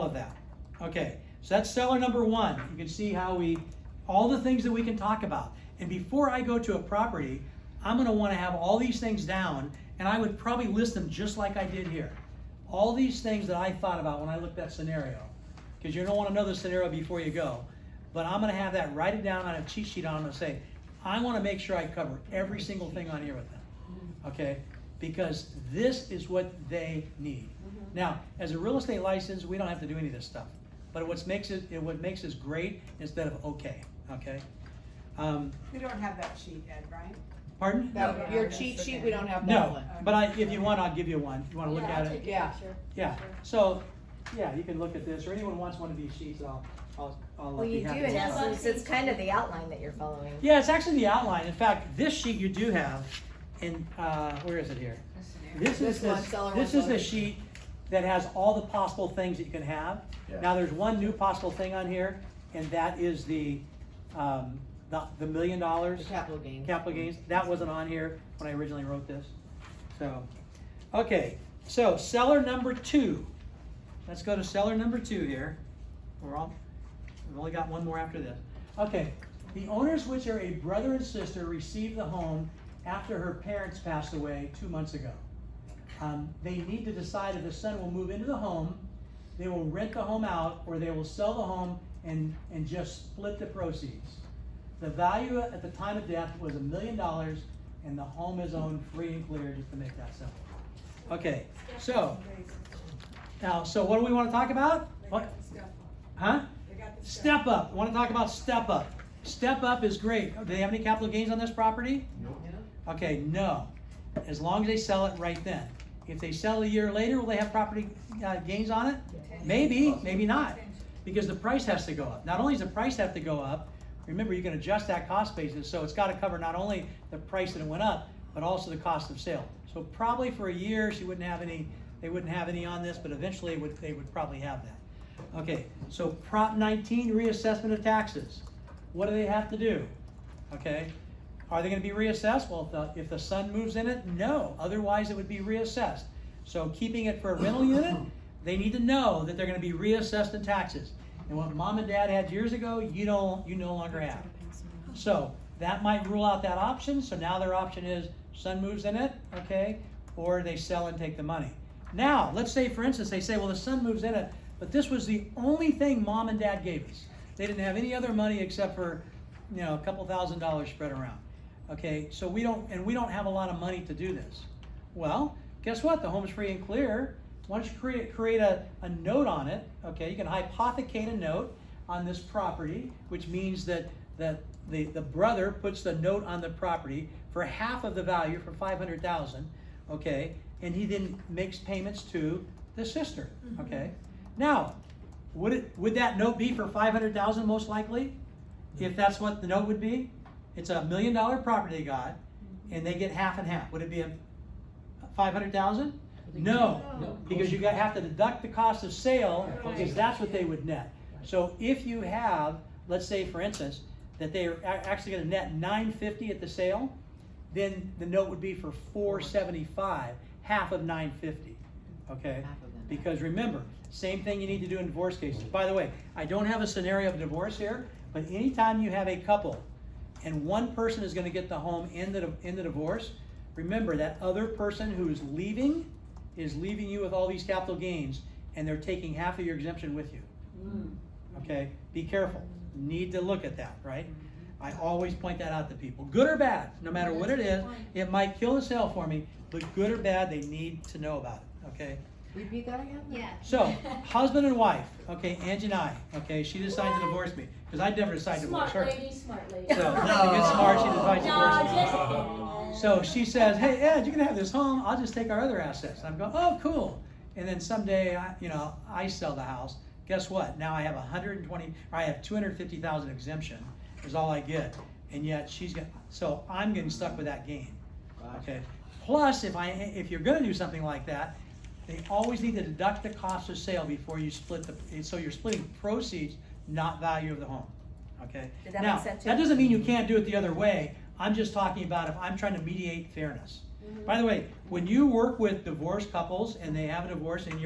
of that. Okay, so that's seller number 1. You can see how all the things that we can talk about. And before I go to a property, I'm gonna wanna have all these things down, and I would probably list them just like I did here. All these things that I thought about when I looked at that scenario. Because you don't wanna know the scenario before you go. But I'm gonna have that, write it down on a cheat sheet on them and say, I wanna make sure I cover every single thing on here with them. Okay? because this is what they need. Now, as a real estate license, we don't have to do any of this stuff, but what makes us great instead of okay. We don't have that sheet, Ed, right? Pardon? Your cheat sheet, we don't have that No, one. but if you want, I'll give you one. You want to look at it? Yeah. Yeah. So, yeah, you can look at this, or anyone wants one of these sheets, I'll Well, be you do happy in to- essence, it's kind of the outline that you're following. Yeah, it's actually the outline. In fact, this sheet you do have in, where is it here? This is the sheet that has all the possible things that you can have. Yeah. Now, there's one new possible thing on here, and that is the $1 million. The capital gains. Capital gains. That wasn't on here when I originally wrote this. So, okay. So, seller number 2. Let's go to seller number 2 here. We've only got one more after this. Okay. The owners, which are a brother and sister, received the home after her parents passed away 2 months ago. They need to decide if the son will move into the home, they will rent the home out, or they will sell the home and just split the proceeds. The value at the time of death was $1 million, and the home is owned free and clear, just to make that simple. Okay, so what do we want to talk about? What? Huh? Step up. We want to talk about step up. Step up is great. Do they have any capital gains on this property? Nope. Okay, no. As long as they sell it right then. If they sell a year later, will they have property gains on it? Maybe, maybe not. Because the price has to go up. Not only does the price have to go up, remember you can adjust that cost basis, so it's got to cover not only the price that it went up, but also the cost of sale. So probably for a year, they wouldn't have any on this, but eventually they would probably have that. Okay, so Prop 19, reassessment of taxes. What do they have to do? Okay, are they going to be reassessed? Well, if the son moves in it, no. Otherwise, it would be reassessed. So keeping it for a rental unit, they need to know that they're going to be reassessed in taxes. And what mom and dad had years ago, you no longer have. So that might rule out that option. So now their option is son moves in it, okay, or they sell and take the money. Now, let's say, for instance, they say, well, the son moves in it, but this was the only thing mom and dad gave us. They didn't have any other money except for, a couple $1,000s spread around. Okay, so we don't have a lot of money to do this. Well, guess what? The home's free and clear. Why don't you create a note on it? Okay, you can hypothecate a note on this property, which means that the brother puts the note on the property for half of the value, for $500,000. Okay, and he then makes payments to the sister. Okay, now would that note be for $500,000 most likely? If that's what the note would be, it's $1 million property they got, and they get half and half. Would it be a $500,000? No, because you have to deduct the cost of sale, because that's what they would net. So if you have, let's say for instance, that they are actually going to net $950 at the sale, then the note would be for $475, half of $950. Okay? Because remember, same thing you need to do in divorce cases. By the way, I don't have a scenario of divorce here, but anytime you have a couple and one person is going to get the home in the divorce, remember that other person who's leaving is leaving you with all these capital gains, and they're taking half of your exemption with you. Okay? Be careful. Need to look at that, right? I always point that out to people. Good or bad, no matter what it is, it might kill the sale for me, but good or bad, they need to know about it. Okay? Repeat that again? Yeah. So, husband and wife, okay, Angie and I, okay, she decided to divorce me, because I'd never decided to divorce her. Smart lady. So, to get smart, she decides to No, divorce me. just So she says, hey, Ed, you can have this home, I'll just take our other assets. I'm going, oh, cool. And then someday, I sell the house. Guess what? Now I have I have $250,000 exemption, is all I get. And yet so I'm getting stuck with that gain. Okay. Plus, if you're gonna do something like that, they always need to deduct the cost of sale before you split so you're splitting proceeds, not value of the home. Okay? Did that Now, make sense? that doesn't mean you can't do it the other way. I'm just talking about if I'm trying to mediate fairness. By the way, when you work with divorced couples and they have a divorce and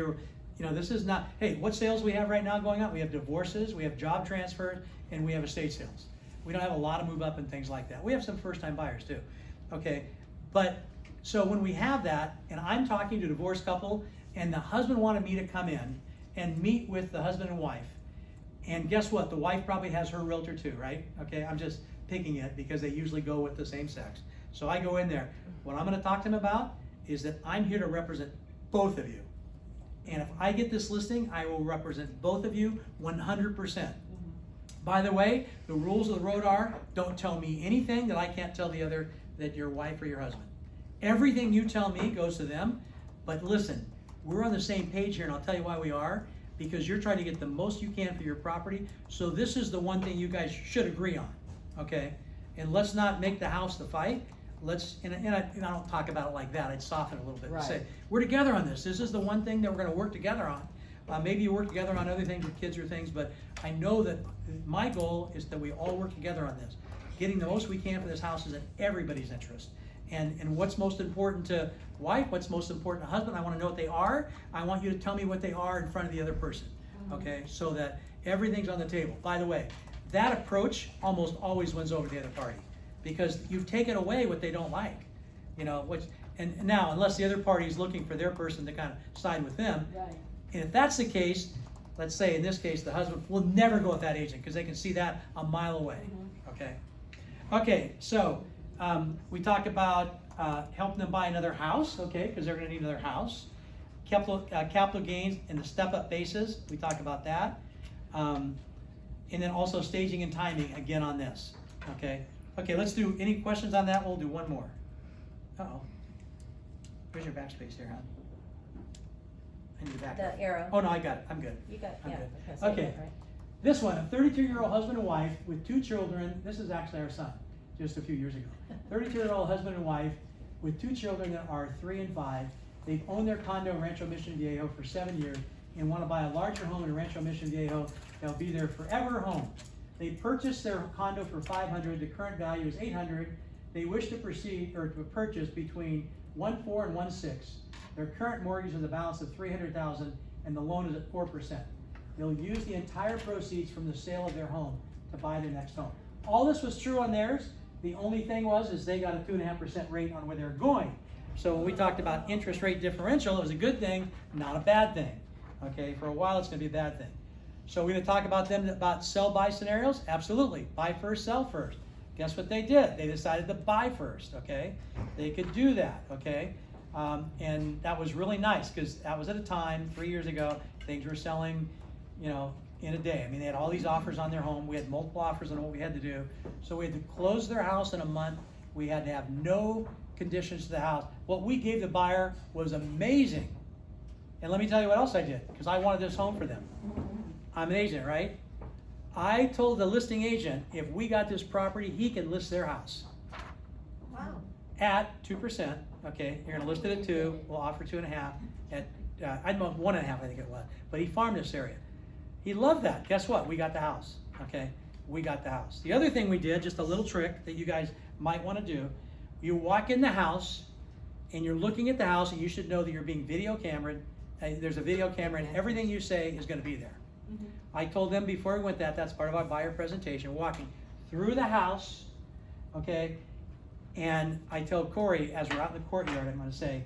this is not, hey, what sales we have right now going on? We have divorces, we have job transfers, and we have estate sales. We don't have a lot of move up and things like that. We have some first time buyers too. Okay, but so when we have that, and I'm talking to a divorced couple, and the husband wanted me to come in and meet with the husband and wife, and guess what? The wife probably has her realtor too, right? Okay, I'm just picking it because they usually go with the same sex. So I go in there. What I'm going to talk to them about is that I'm here to represent both of you. And if I get this listing, I will represent both of you 100%. By the way, the rules of the road are, don't tell me anything that I can't tell the other, that your wife or your husband. Everything you tell me goes to them, but listen, we're on the same page here, and I'll tell you why we are, because you're trying to get the most you can for your property, so this is the one thing you guys should agree on, okay? And let's not make the house the fight. Let's, and I don't talk about it like that, I'd soften it a little bit and say, Right. we're together on this. This is the one thing that we're gonna work together on. Maybe you work together on other things with kids or things, but I know that my goal is that we all work together on this. Getting the most we can for this house is in everybody's interest. And what's most important to wife, what's most important to husband, I wanna know what they are. I want you to tell me what they are in front of the other person, okay? So that everything's on the table. By the way, that approach almost always wins over the other party, because you've taken away what they don't like, you know, which, and now, unless the other party is looking for their person to kind of side with them, Right. and if that's the case, let's say in this case, the husband will never go with that agent because they can see that a mile away, okay? Okay, so we talked about helping them buy another house, okay, because they're gonna need another house. Capital gains and the step-up basis, we talked about that. And then also staging and timing, again on this, okay? Okay, let's do, any questions on that? We'll do one more. Uh-oh. Where's your backspace there, hon? I need the back. The arrow. Oh, no, I got it, I'm good. You got, I'm yeah. good. so you Okay. got it right. This one, a 32-year-old husband and wife with 2 children. This is actually our son, just a few years ago. 32-year-old husband and wife with 2 children that are 3 and 5. They've owned their condo in Rancho Mission Viejo for 7 years and want to buy a larger home in Rancho Mission Viejo. They'll be their forever home. They purchased their condo for $500. The current value is $800. They wish to proceed or to purchase between 1.4 and 1.6. Their current mortgage is a balance of $300,000 and the loan is at 4%. They'll use the entire proceeds from the sale of their home to buy their next home. All this was true on theirs. The only thing is they got a 2.5% rate on where they're going. So when we talked about interest rate differential, it was a good thing, not a bad thing. Okay, for a while it's gonna be a bad thing. So we're gonna talk about them about sell-buy scenarios? Absolutely, buy first, sell first. Guess what they did? They decided to buy first, okay? They could do that, okay? And that was really nice because that was at a time, 3 years ago, things were selling, you know, in a day. I mean, they had all these offers on their home. We had multiple offers on what we had to do. So we had to close their house in a month. We had to have no conditions to the house. What we gave the buyer was amazing. And let me tell you what else I did, because I wanted this home for them. I'm an agent, right? I told the listing agent, if we got this property, he can list their house. Wow. At 2%, okay, you're gonna list it at 2, we'll offer 2.5, at, I'd want 1.5, I think it was, but he farmed this area. He loved that. Guess what? We got the house, okay? We got the house. The other thing we did, just a little trick that you guys might wanna do, you walk in the house, and you're looking at the house, and you should know that you're being video cameraed. There's a video camera, and everything you say is gonna be there. I told them before we went that's part of our buyer presentation, walking through the house, okay? And I told Corey, as we're out in the courtyard, I'm gonna say,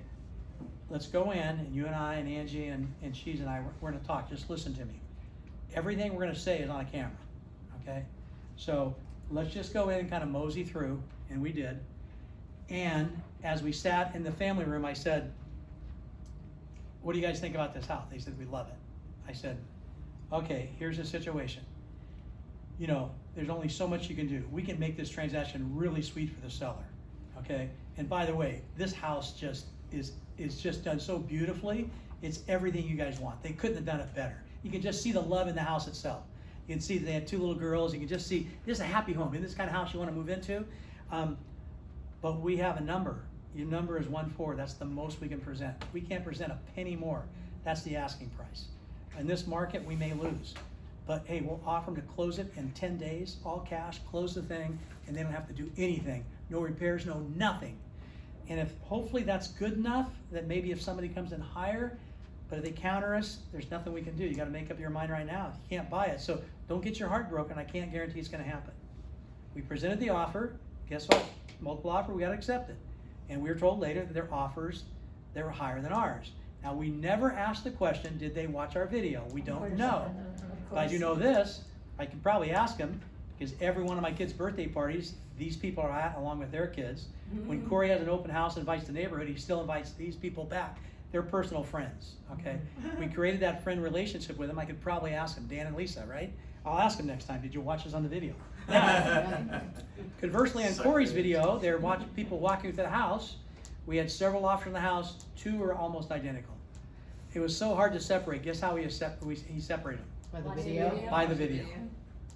let's go in, and you and I and Angie and Cheese and I, we're gonna talk, just listen to me. Everything we're gonna say is on a camera, okay? So let's just go in and kind of mosey through, and we did. And as we sat in the family room, I said, what do you guys think about this house? They said, we love it. I said, okay, here's the situation. You know, there's only so much you can do. We can make this transaction really sweet for the seller, okay? And by the way, this house just is just done so beautifully. It's everything you guys want. They couldn't have done it better. You can just see the love in the house itself. You can see that they had 2 little girls. You can just see, this is a happy home. Isn't this kind of house you want to move into? But we have a number. Your number is 1.4. That's the most we can present. We can't present a penny more. That's the asking price. In this market, we may lose. But hey, we'll offer them to close it in 10 days, all cash, close the thing, and they don't have to do anything. No repairs, no nothing. And if hopefully that's good enough, that maybe if somebody comes in higher, but if they counter us, there's nothing we can do. You gotta make up your mind right now. You can't buy it. So don't get your heart broken. I can't guarantee it's gonna happen. We presented the offer. Guess what? Multiple offer, we gotta accept it. And we were told later that their offers, they were higher than ours. Now, we never asked the question, did they watch our video? We don't know. But I do know this, I can probably ask them, because every one of my kids' birthday parties, these people are at along with their kids. When Corey has an open house, invites the neighborhood, he still invites these people back. They're personal friends, okay? We created that friend relationship with them. I could probably ask them, Dan and Lisa, right? I'll ask them next time, did you watch us on the video? Now, conversely, on Corey's video, they're watching people walking through the house. We had several offers in the house, 2 were almost identical. It was so hard to separate. Guess how he separated them? By the video? By the video.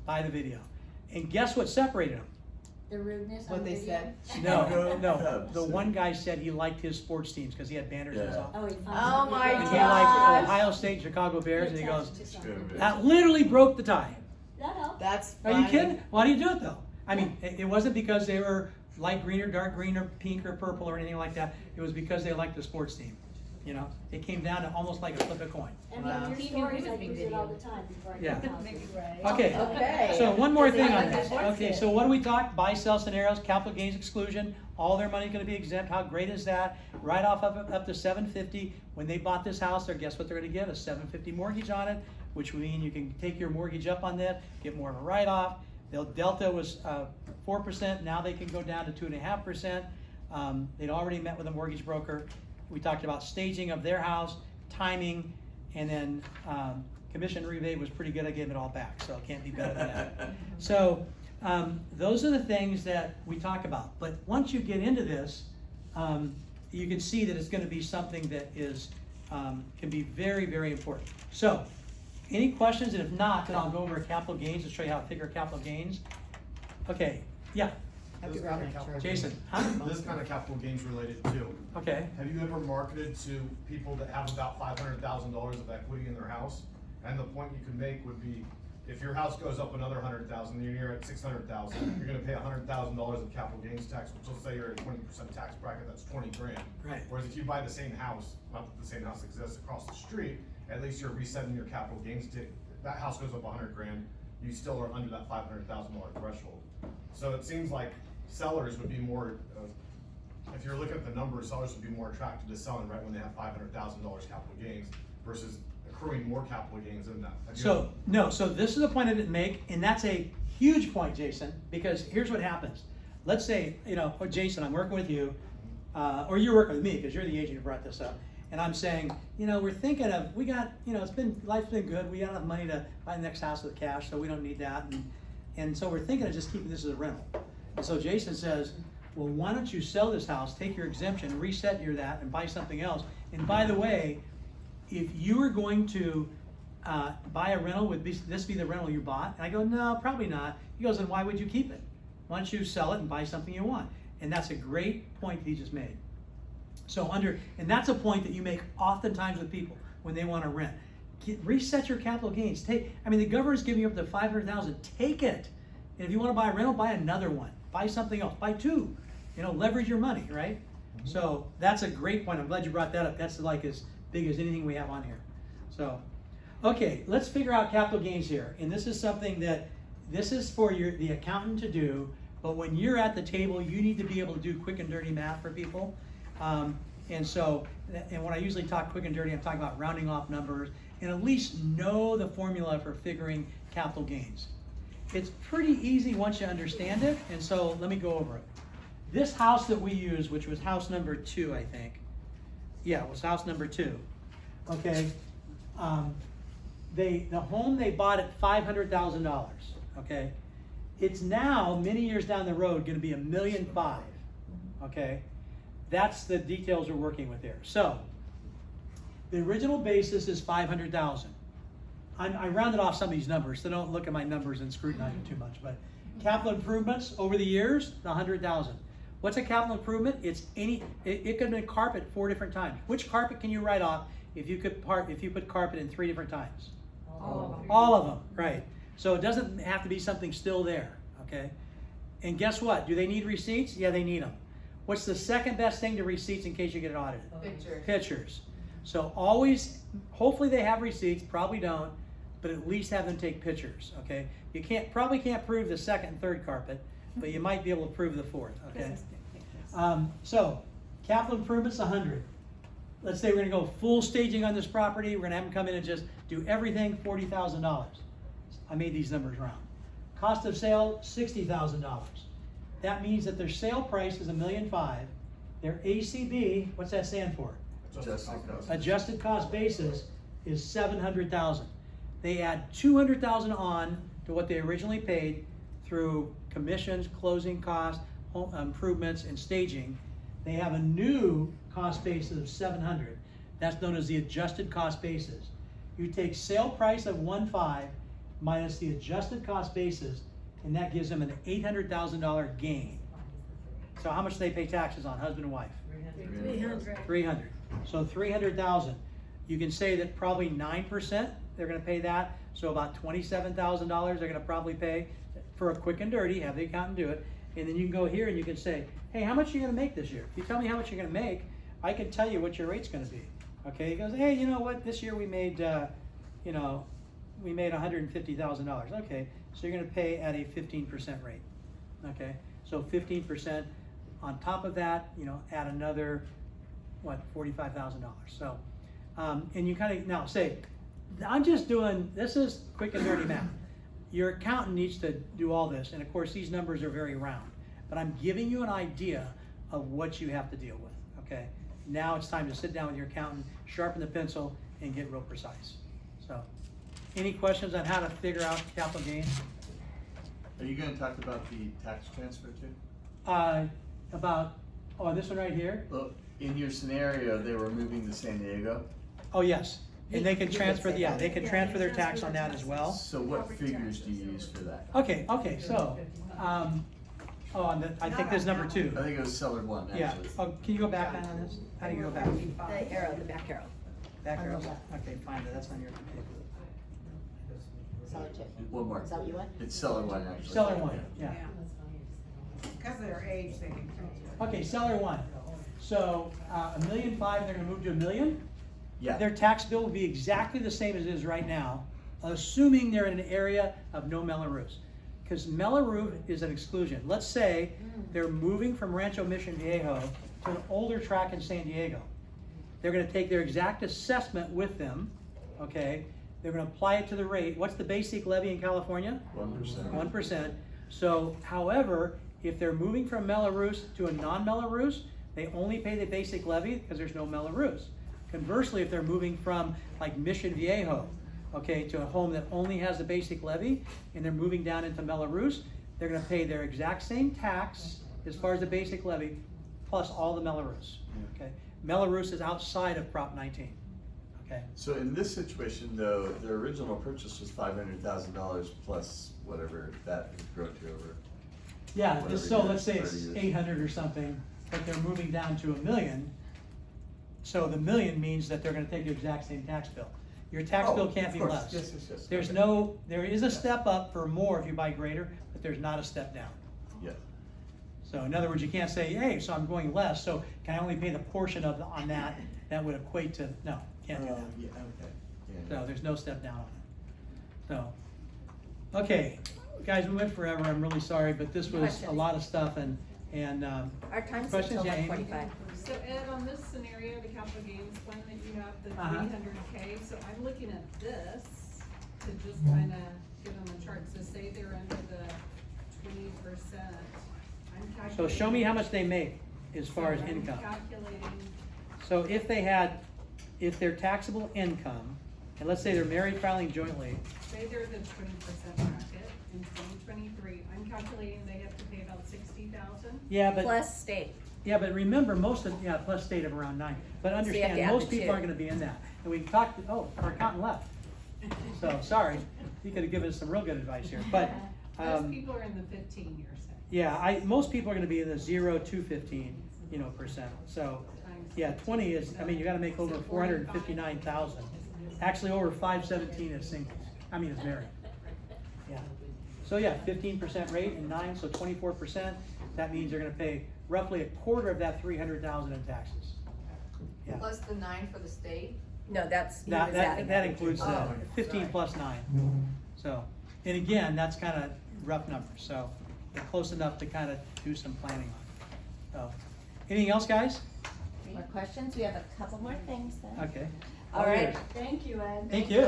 By the video. And guess what separated them? The rudeness on What they video? said? No. The one guy said he liked his sports teams because he had banners in his office. Oh, he Oh my And he gosh. liked Ohio State, Chicago Bears, and he goes, Attached to something. that literally broke the tie. That helps. That's Are funny. you kidding? Why do you do it though? I mean, it wasn't because they were light green or dark green or pink or purple or anything like that. It was because they liked the sports team. You know, it came down to almost like a flip a coin. And Wow. in your stories, I use it all the time before I Yeah. get houses. Okay. Okay. So one more thing on Because this. they Okay, so what do we talk? Buy, sell scenarios, capital gains exclusion, all their money gonna be exempt. How great is that? Right off up to $750. When they bought this house, guess what they're gonna get? A $750 mortgage on it, which would mean you can take your mortgage up on that, get more of a write-off. Delta was 4%, now they can go down to 2.5%. They'd already met with a mortgage broker. We talked about staging of their house, timing, and then commission rebate was pretty good. I gave it all back, so it can't be better than that. So those are the things that we talk about. But once you get into this, you can see that it's going to be something that is can be very, very important. So any questions? And if not, then I'll go over capital gains and show you how to figure capital gains. Okay, yeah. Happy Robin. Jason, huh? This is kind of capital gains related too. Okay. Have you ever marketed to people that have about $500,000 of equity in their house? And the point you can make would be, if your house goes up another 100,000, and you're at 600,000, you're gonna pay $100,000 of capital gains tax, which will say you're at a 20% tax bracket, that's 20 grand. Right. Whereas if you buy the same house, not that the same house exists across the street, at least you're resetting your capital gains. That house goes up 100 grand, you still are under that $500,000 threshold. So it seems like sellers would be more, if you're looking at the numbers, sellers would be more attracted to selling right when they have $500,000 capital gains versus accruing more capital gains in that. So this is the point I didn't make, and that's a huge point, Jason, because here's what happens. Let's say, oh, Jason, I'm working with you, or you're working with me because you're the agent who brought this up, and I'm saying, we're thinking of, life's been good, we got enough money to buy the next house with cash, so we don't need that, and so we're thinking of just keeping this as a rental. And so Jason says, well, why don't you sell this house, take your exemption, reset your that, and buy something else. And by the way, if you were going to buy a rental, would this be the rental you bought? And I go, no, probably not. He goes, then why would you keep it? Why don't you sell it and buy something you want? And that's a great point that he just made. So and that's a point that you make oftentimes with people when they want to rent. Reset your capital gains. The government's giving you up to $500,000. Take it. And if you want to buy a rental, buy another one. Buy something else. Buy 2. Leverage your money, right? Mm-hmm. So that's a great point. I'm glad you brought that up. That's like as big as anything we have on here. So, okay, let's figure out capital gains here. And this is something that this is for the accountant to do. But when you're at the table, you need to be able to do quick and dirty math for people. And when I usually talk quick and dirty, I'm talking about rounding off numbers and at least know the formula for figuring capital gains. It's pretty easy once you understand it, and so let me go over it. This house that we used, which was house number 2, I think. Yeah, it was house number 2. Okay. The home they bought at $500,000. Okay. It's now, many years down the road, going to be $1.5 million. Okay. That's the details we're working with here. So, the original basis is $500,000. I rounded off some of these numbers, so don't look at my numbers and scrutinize them too much. But capital improvements over the years, $100,000. What's a capital improvement? It's it could be carpet 4 different times. Which carpet can you write off if you put carpet in 3 different times? All of them, right? So it doesn't have to be something still there, okay? And guess what? Do they need receipts? Yeah, they need them. What's the second best thing to receipts in case you get it audited? Pictures. So always, hopefully they have receipts, probably don't, but at least have them take pictures, okay? You probably can't prove the second and third carpet, but you might be able to prove the 4th, okay? So, capital improvements, 100. Let's say we're gonna go full staging on this property, we're gonna have them come in and just do everything, $40,000. I made these numbers round. Cost of sale, $60,000. that means that their sale price is $1.5 million. Their ACB, what's that stand for? Adjusted cost basis is $700,000. They add $200,000 on to what they originally paid through commissions, closing costs, home improvements, and staging. They have a new cost basis of $700,000. That's known as the adjusted cost basis. You take sale price of $1.5 million minus the adjusted cost basis, and that gives them an $800,000 gain. So how much do they pay taxes on, husband and wife? $300,000. So $300,000. You can say that probably 9% they're going to pay that. So about $27,000 they're going to probably pay for a quick and dirty. Have the accountant do it, and then you can go here and you can say, hey, how much are you going to make this year? If you tell me how much you're going to make, I can tell you what your rate's going to be. Okay? He goes, hey, you know what? This year we made, we made $150,000. Okay, so you're going to pay at a 15% rate. Okay, so 15%. On top of that, add another, $45,000. So, and you kind of now say, I'm just doing, this is quick and dirty math. Your accountant needs to do all this, and of course these numbers are very round, but I'm giving you an idea of what you have to deal with, okay? Now it's time to sit down with your accountant, sharpen the pencil, and get real precise. So, any questions on how to figure out capital gains? Are you gonna talk about the tax transfer too? This one right here? Well, in your scenario, they were moving to San Diego. Oh, yes. And they can transfer, they can transfer their tax on that as well. So what figures do you use for that? Okay, so, I think there's number 2. I think it was seller 1, actually. Yeah. Oh, can you go back on this? How do you go back? The arrow, the back arrow. Back arrow? Okay, fine, that's on your computer. Seller 2. One more. Is that what you want? It's seller 1, actually. Seller 1, yeah. Because of their age, they can. Okay, seller 1. So, $1.5 million, they're gonna move to $1 million? Yeah. Their tax bill will be exactly the same as it is right now, assuming they're in an area of no Mello-Roos. Because Mello-Roos is an exclusion. Let's say they're moving from Rancho Mission Viejo to an older tract in San Diego. They're gonna take their exact assessment with them, okay? They're gonna apply it to the rate. What's the basic levy in California? 1%. 1%. So, however, if they're moving from Mello-Roos to a non-Mello-Roos, they only pay the basic levy because there's no Mello-Roos. Conversely, if they're moving from like Mission Viejo, okay, to a home that only has the basic levy, and they're moving down into Mello-Roos, they're gonna pay their exact same tax as far as the basic levy, plus all the Mello-Roos, okay? Mello-Roos is outside of Prop 19, okay? So in this situation, though, their original purchase was $500,000 plus whatever that would grow to over. Yeah, whatever so years, let's say 30 it's years. 800 or something, but they're moving down to $1 million. So the $1 million means that they're gonna take the exact same tax bill. Your tax Oh, bill can't of be course. less. Yes. There is a step up for more if you buy greater, but there's not a step down. Yeah. So in other words, you can't say, hey, so I'm going less, so can I only pay the portion of, on that would equate to, no, can't do that. Yeah, okay. Yeah. So there's no step down on it. So, okay, guys, we went forever, I'm really sorry, but this was a Questions? lot of stuff and, Our time's questions, until yeah, Amy? 1:45. So Ed, on this scenario, the capital gains plan that you have, the Uh-huh. 300K, so I'm looking at this to just kinda give them a chart, so say they're under the 20%. I'm calculating. So show me how much they make as far as So I'm income. calculating, So if their taxable income, and let's say they're married filing jointly, say they're the 20% bracket in 2023, I'm calculating they have to pay about 60,000. yeah, but. Plus state. Yeah, but remember, plus state of around 9. But So you have understand, to add most the people two. aren't gonna be in that. And we talked, our accountant left. So, sorry, he could have given us some real good advice here, but, Most people are in the 15 year set. yeah, most people are gonna be in the 0 to 15, percent. So, yeah, 20 is, you gotta make over 459,000. Actually, over 517 is singles, is married. Yeah. So, yeah, 15% rate and 9, so 24%. That means they're gonna pay roughly a quarter of that 300,000 in taxes. Yeah. Plus the 9 for the state? No, that's, he That, was that, adding that it. includes Oh, 15 sorry. plus 9. So, and again, that's kind of rough numbers, so they're close enough to kind of do some planning on. So, anything else, guys? More questions? We have a couple more things then. Okay. All right. Thank you, Ed. Thank you.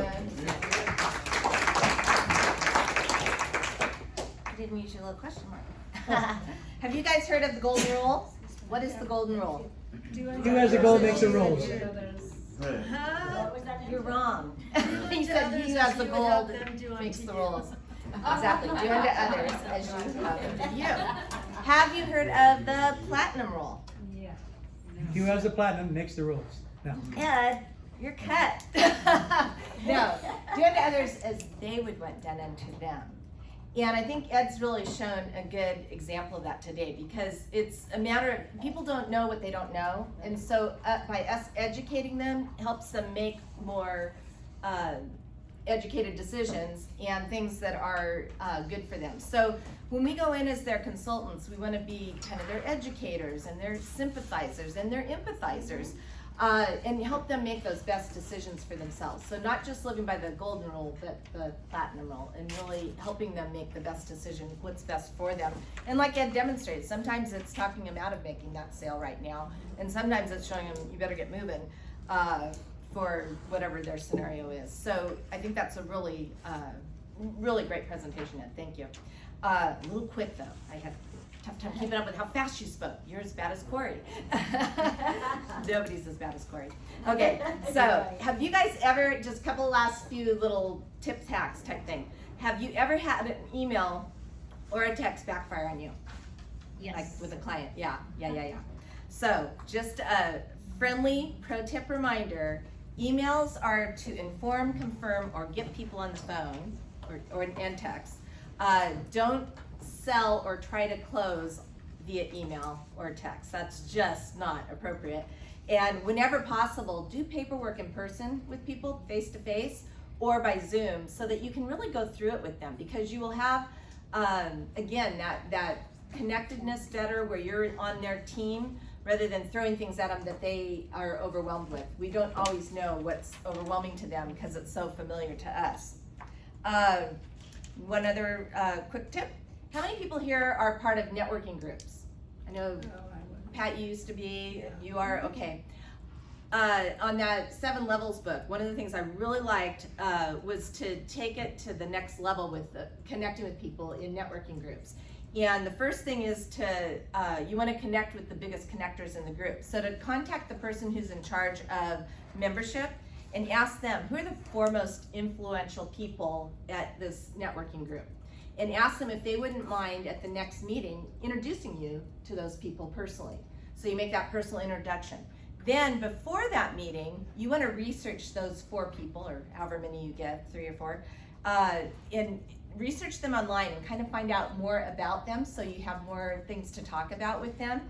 I didn't use your little question mark. Have you guys heard of the golden rule? What is the golden rule? Who has the gold makes the rules. You're wrong. He said he who has the gold makes the rules. Exactly. Do unto others as you have unto you. Have you heard of the platinum rule? He who has the platinum makes the rules. No. Ed, you're cut. No, do unto others as they would want done unto them. And I think Ed's really shown a good example of that today, because it's a matter of people don't know what they don't know, and so by us educating them helps them make more educated decisions and things that are good for them. So when we go in as their consultants, we want to be kind of their educators and their sympathizers and their empathizers. And help them make those best decisions for themselves. So not just living by the golden rule, but the platinum rule, and really helping them make the best decision, what's best for them. And like Ed demonstrated, sometimes it's talking them out of making that sale right now, and sometimes it's showing them you better get moving for whatever their scenario is. So I think that's a really, really great presentation, Ed. Thank you. A little quick though. I had tough time keeping up with how fast you spoke. You're as bad as Corey. Nobody's as bad as Corey. Okay, so have you guys ever, just a couple last few little tip hacks type thing. Have you ever had an email or a text backfire on you? Yes. Like with a client, yeah. So just a friendly pro tip reminder, emails are to inform, confirm, or get people on the phone, and text. Don't sell or try to close via email or text. That's just not appropriate. And whenever possible, do paperwork in person with people, face to face, or by Zoom, so that you can really go through it with them, because you will have, again, that connectedness better where you're on their team rather than throwing things at them that they are overwhelmed with. We don't always know what's overwhelming to them because it's so familiar to us. One other quick tip. How many people here are part of networking groups? I know Pat, you used to be, you are, okay. On that 7 Levels book, one of the things I really liked was to take it to the next level with connecting with people in networking groups. And the first thing is to, you want to connect with the biggest connectors in the group. So to contact the person who's in charge of membership and ask them, who are the foremost influential people at this networking group? And ask them if they wouldn't mind at the next meeting introducing you to those people personally. So you make that personal introduction. Then before that meeting, you want to research those 4 people, or however many you get, 3 or 4, and research them online and kind of find out more about them so you have more things to talk about with them.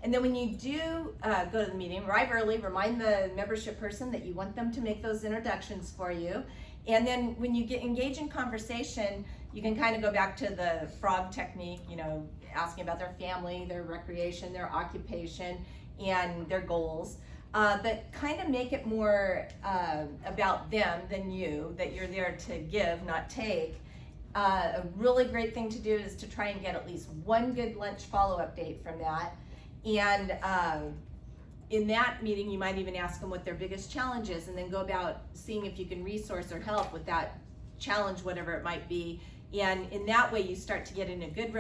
And then when you do go to the meeting, arrive early, remind the membership person that you want them to make those introductions for you. And then when you engage in conversation, you can kind of go back to the frog technique, asking about their family, their recreation, their occupation, and their goals. But kind of make it more about them than you, that you're there to give, not take. A really great thing to do is to try and get at least one good lunch follow-up date from that. And in that meeting, you might even ask them what their biggest challenge is, and then go about seeing if you can resource or help with that challenge, whatever it might be. And in that way, you start to get in a good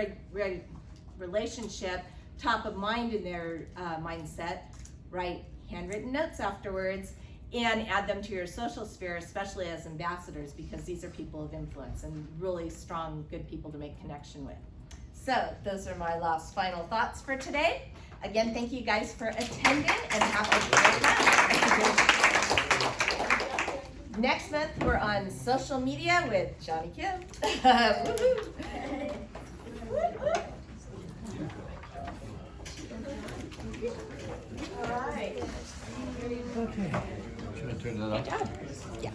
relationship, top of mind in their mindset, write handwritten notes afterwards, and add them to your social sphere, especially as ambassadors, because these are people of influence and really strong, good people to make connection with. So those are my last final thoughts for today. Again, thank you guys for attending, and have a great month. Next month, we're on social media with Johnny Kim. All right. Okay. Should I turn that off? Yeah.